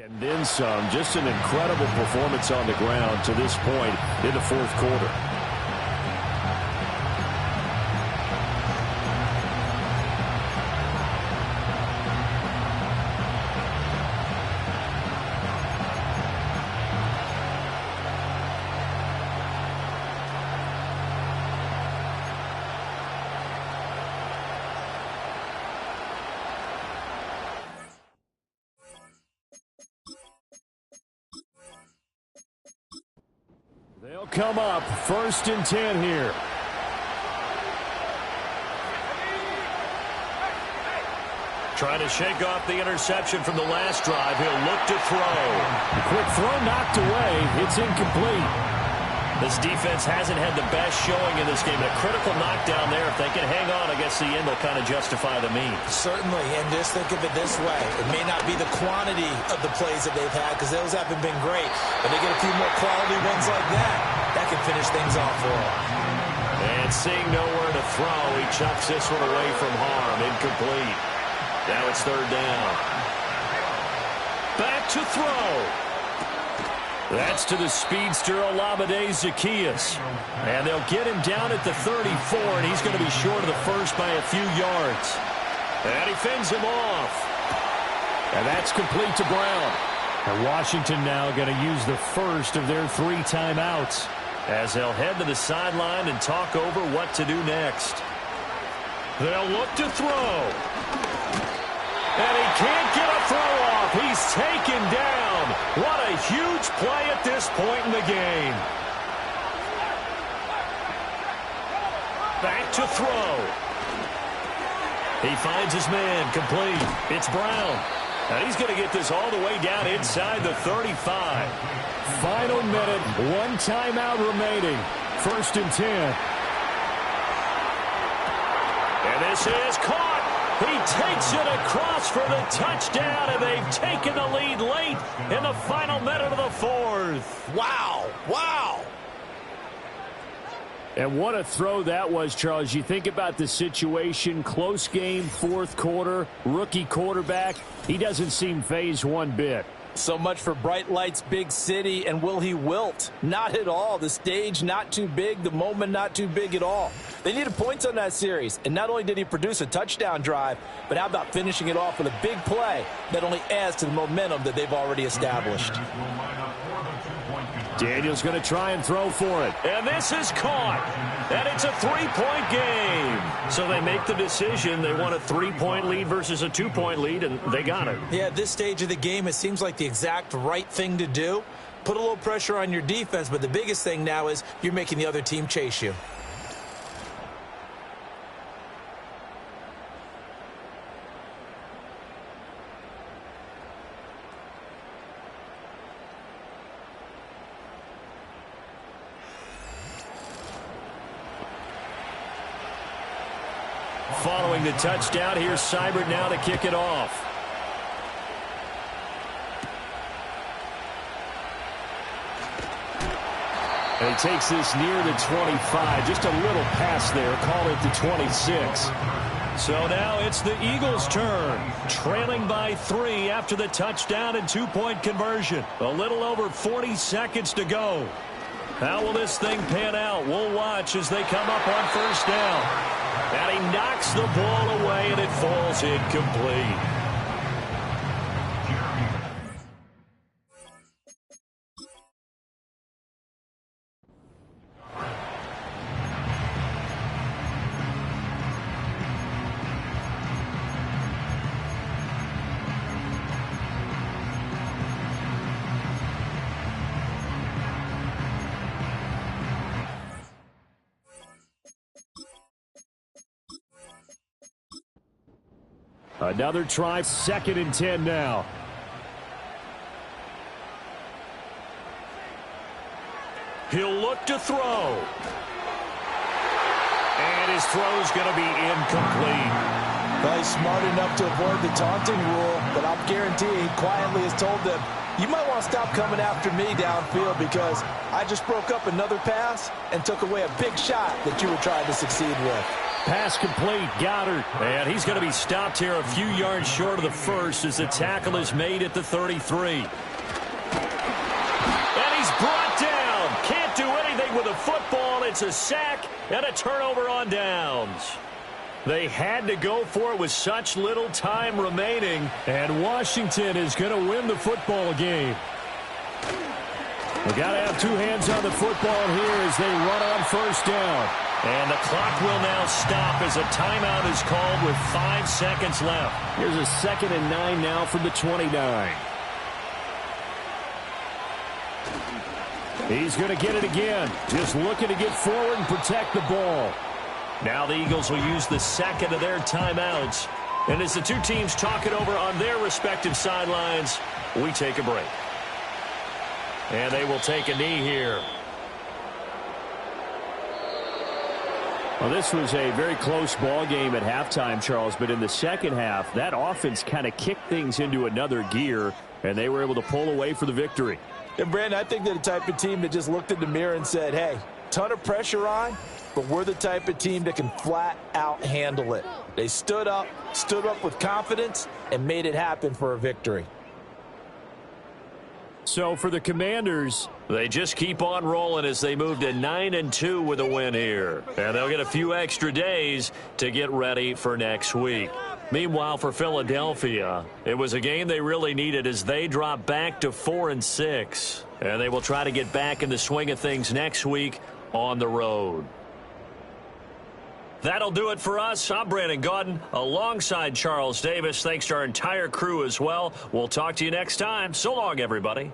And then some. Just an incredible performance on the ground to this point in the 4th quarter. They'll come up 1st and 10 here. Trying to shake off the interception from the last drive. He'll look to throw. A quick throw knocked away. It's incomplete. This defense hasn't had the best showing in this game. A critical knockdown there. If they can hang on, I guess the end will kind of justify the means. Certainly, and just think of it this way. It may not be the quantity of the plays that they've had because those haven't been great, but they get a few more quality ones like that. That can finish things off for them. And seeing nowhere to throw, he chucks this one away from harm. Incomplete. Now it's third down. Back to throw. That's to the speedster, Olamide Zaccheaus. And they'll get him down at the 34, and he's going to be short of the first by a few yards. And he fends him off. And that's complete to Brown. And Washington now going to use the first of their 3 timeouts as they'll head to the sideline and talk over what to do next. They'll look to throw. And he can't get a throw off. He's taken down. What a huge play at this point in the game. Back to throw. He finds his man, complete. It's Brown. And he's going to get this all the way down inside the 35. Final minute, 1 timeout remaining. 1st and 10. And this is caught. He takes it across for the touchdown, and they've taken the lead late in the final minute of the 4th. Wow. Wow. And what a throw that was, Charles. You think about the situation, close game, 4th quarter, rookie quarterback. He doesn't seem fazed one bit. So much for bright lights, big city, and will he wilt? Not at all. The stage not too big, the moment not too big at all. They needed points on that series, and not only did he produce a touchdown drive, but how about finishing it off with a big play that only adds to the momentum that they've already established. Daniel's going to try and throw for it. And this is caught. And it's a 3-point game. So they make the decision. They want a 3-point lead versus a 2-point lead, and they got it. Yeah, at this stage of the game, it seems like the exact right thing to do. Put a little pressure on your defense, but the biggest thing now is you're making the other team chase you. Following the touchdown, here's Seibert now to kick it off. And he takes this near the 25. Just a little pass there. Call it the 26. So now it's the Eagles' turn. Trailing by 3 after the touchdown and 2-point conversion. A little over 40 seconds to go. How will this thing pan out? We'll watch as they come up on 1st down. And he knocks the ball away, and it falls incomplete. Another try, 2nd and 10 now. He'll look to throw. And his throw's going to be incomplete. Well, he's smart enough to avoid the taunting rule, but I'll guarantee he quietly has told them, you might want to stop coming after me downfield because I just broke up another pass and took away a big shot that you were trying to succeed with. Pass complete, Goddard. And he's going to be stopped here a few yards short of the first as the tackle is made at the 33. And he's brought down. Can't do anything with a football. It's a sack and a turnover on downs. They had to go for it with such little time remaining. And Washington is going to win the football game. They got to have 2 hands on the football here as they run on 1st down. And the clock will now stop as a timeout is called with 5 seconds left. Here's a 2nd and 9 now from the 29. He's going to get it again. Just looking to get forward and protect the ball. Now the Eagles will use the 2nd of their timeouts. And as the 2 teams talk it over on their respective sidelines, we take a break. And they will take a knee here. Well, this was a very close ball game at halftime, Charles, but in the second half, that offense kind of kicked things into another gear, and they were able to pull away for the victory. And, Brandon, I think they're the type of team that just looked in the mirror and said, hey, ton of pressure on, but we're the type of team that can flat out handle it. They stood up with confidence, and made it happen for a victory. So for the Commanders, they just keep on rolling as they move to 9-2 with a win here. And they'll get a few extra days to get ready for next week. Meanwhile, for Philadelphia, it was a game they really needed as they drop back to 4-6. And they will try to get back in the swing of things next week on the road. That'll do it for us. I'm Brandon Gaudin alongside Charles Davis. Thanks to our entire crew as well. We'll talk to you next time. So long, everybody.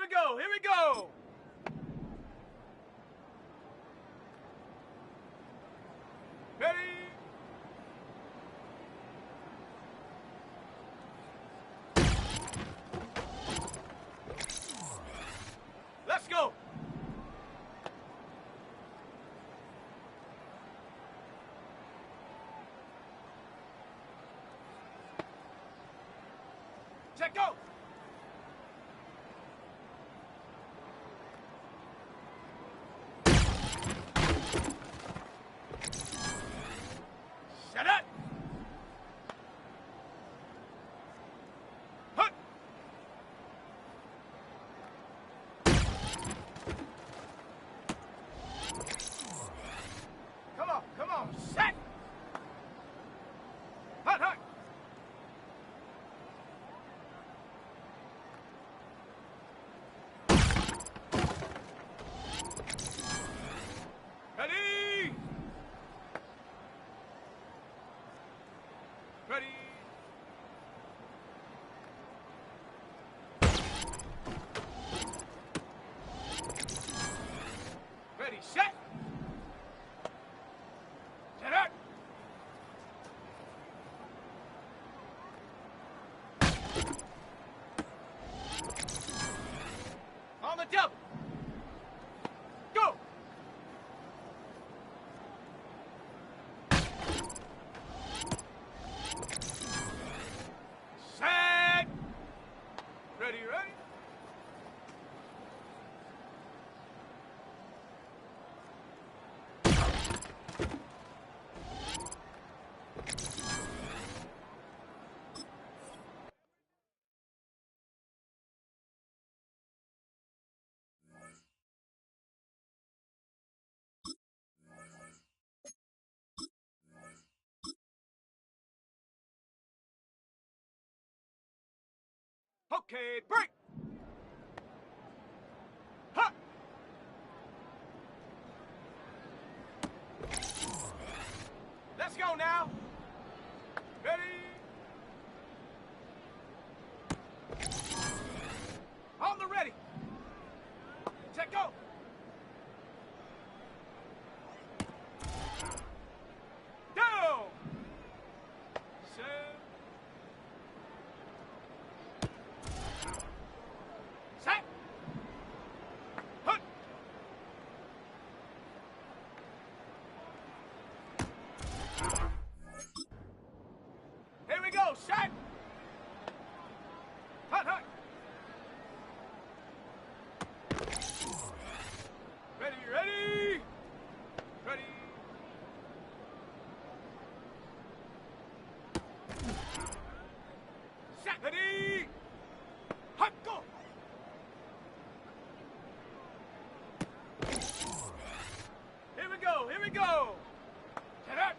go. Here we go. Ready? Let's go. Check go. Shut up. Hut. Come on, set. Hut, hut. Ready? Ready? Ready, set. Set up. On the double. Go. Set. Ready, ready. Okay, break. Ha! Let's go now. Ready? On the ready. Check go. Down. Set. Set. Hut. Here we go. Set. Hut, hut. Ready, ready. Ready. Set. Ready. Hut, go. Here we go, here we go. Set up.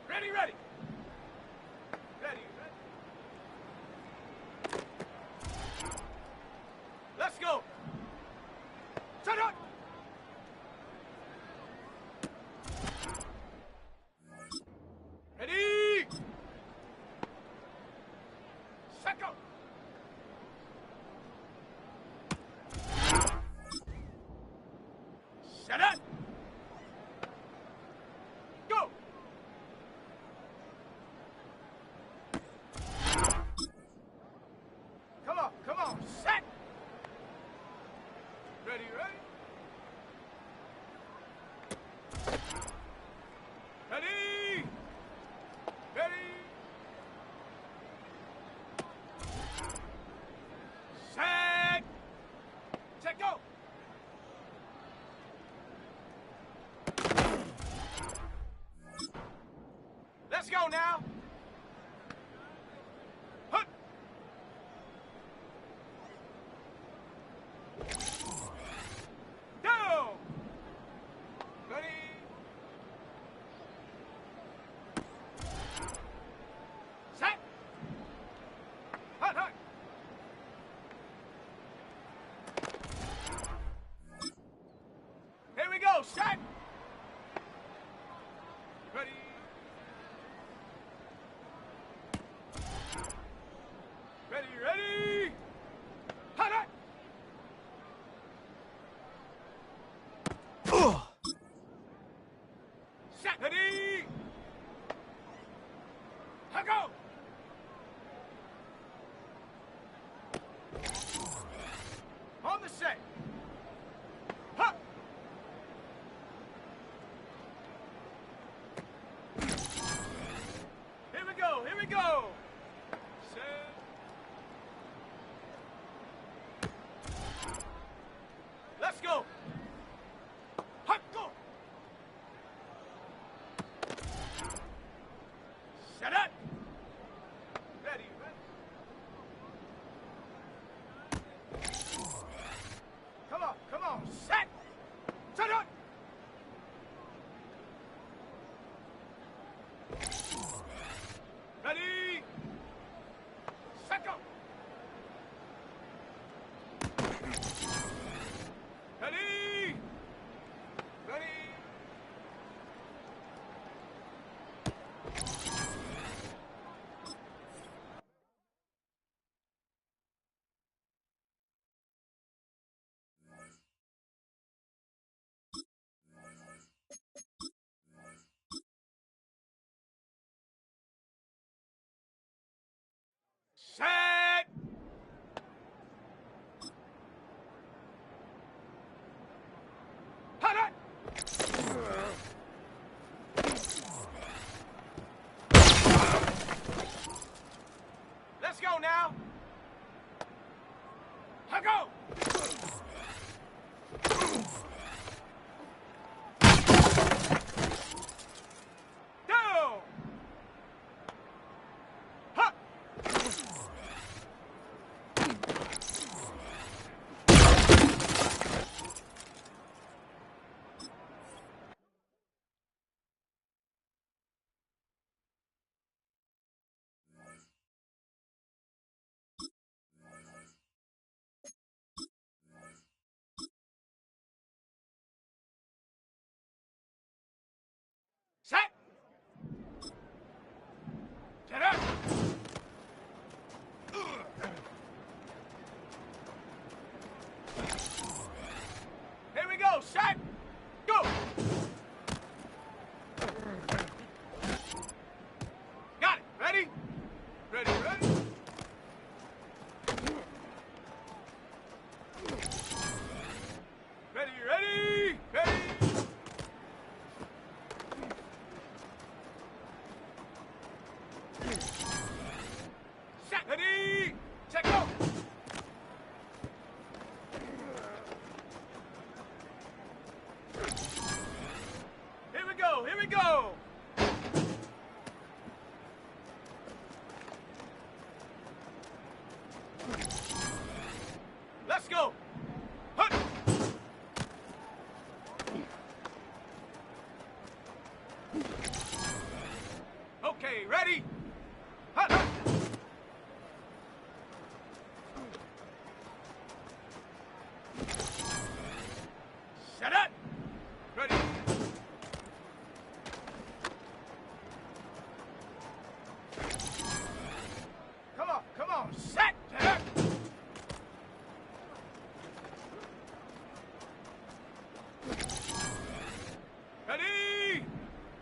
Ready, ready. Ready, ready. Let's go. Set up. Ready. Set go. Set up. Go. Come on, set. Ready, ready. Ready. Ready. Set. Check go. Let's go now. Hut. go, Shaq! Go! Got it. Ready? Ready, ready? Ready, ready, ready! Shaq, ready! Check, go! Here we go, here we go! Let's go! Hut! Okay, ready? Hut, hut! Shut up! Ready? Come on, set! Shut up! Ready?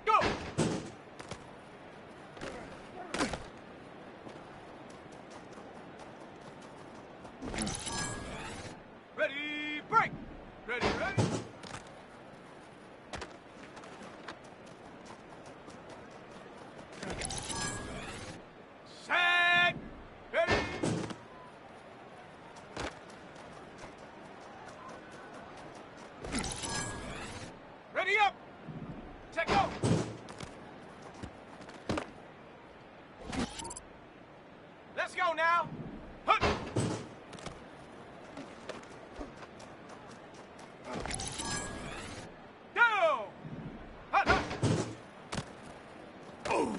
Go! Ready, break! Ready, ready? Set! Ready? Ready up! Check go! Let's go now! Hut! Go! Hut, hut! Oh!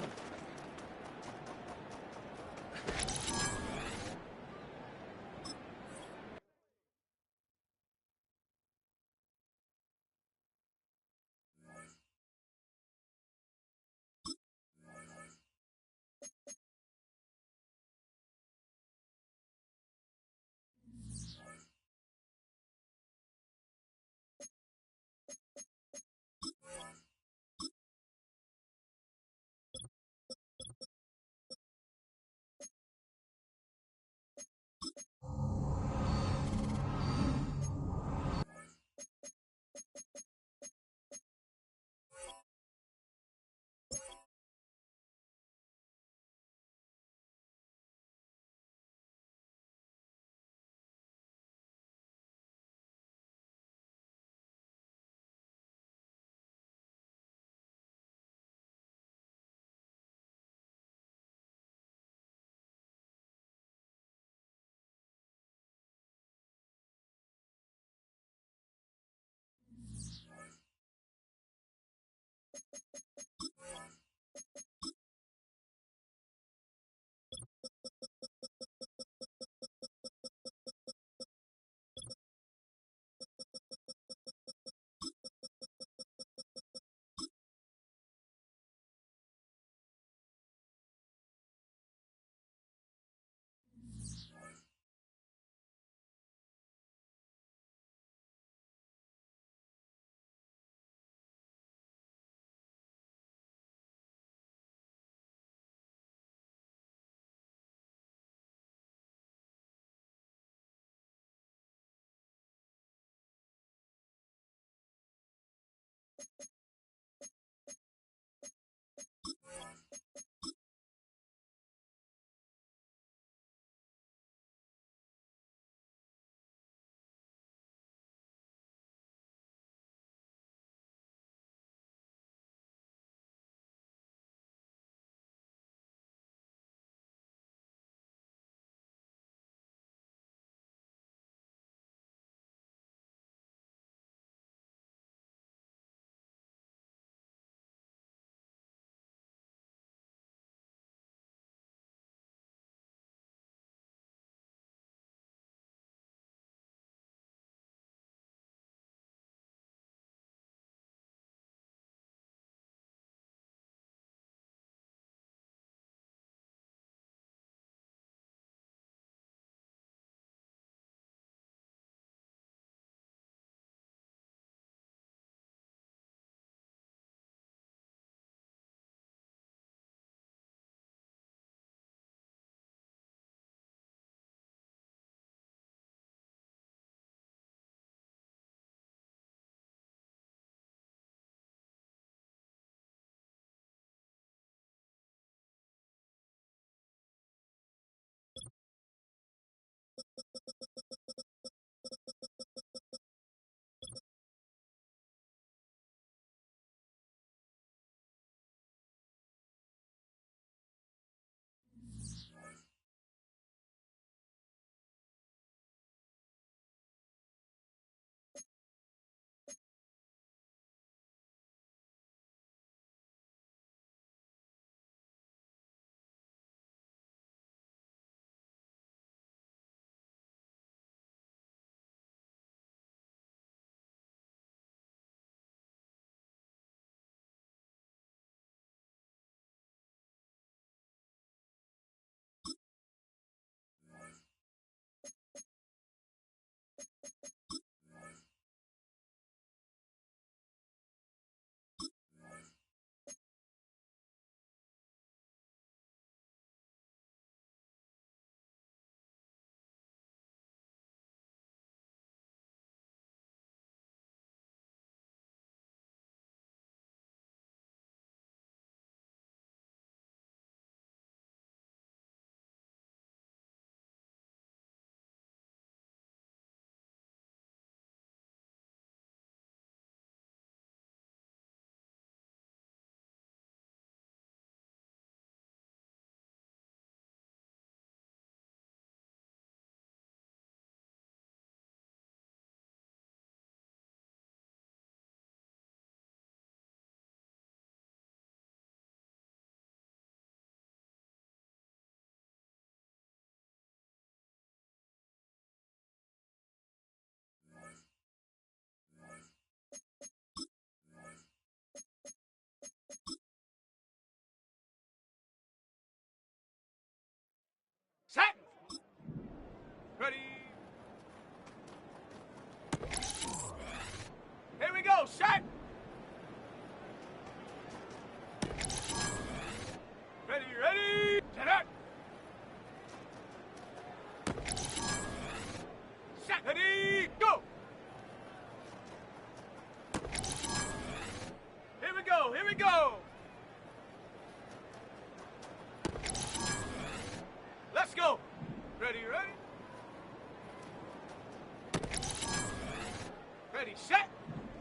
Ready, set,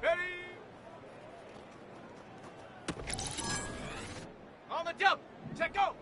ready. On the jump, set, go.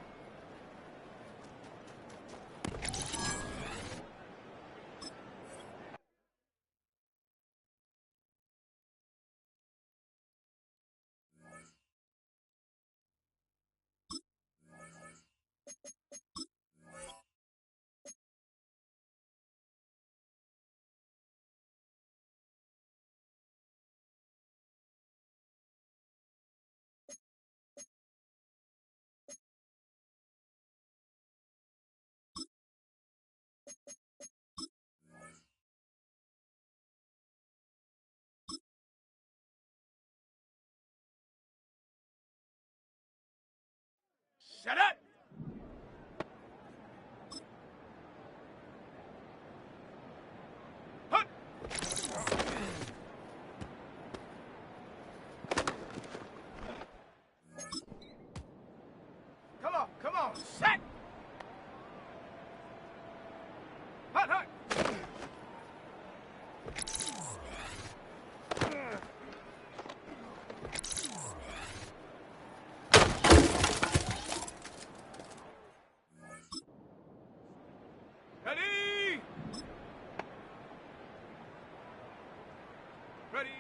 Shut up! Hut! Come on, set! Hut, hut! Ready! Ready!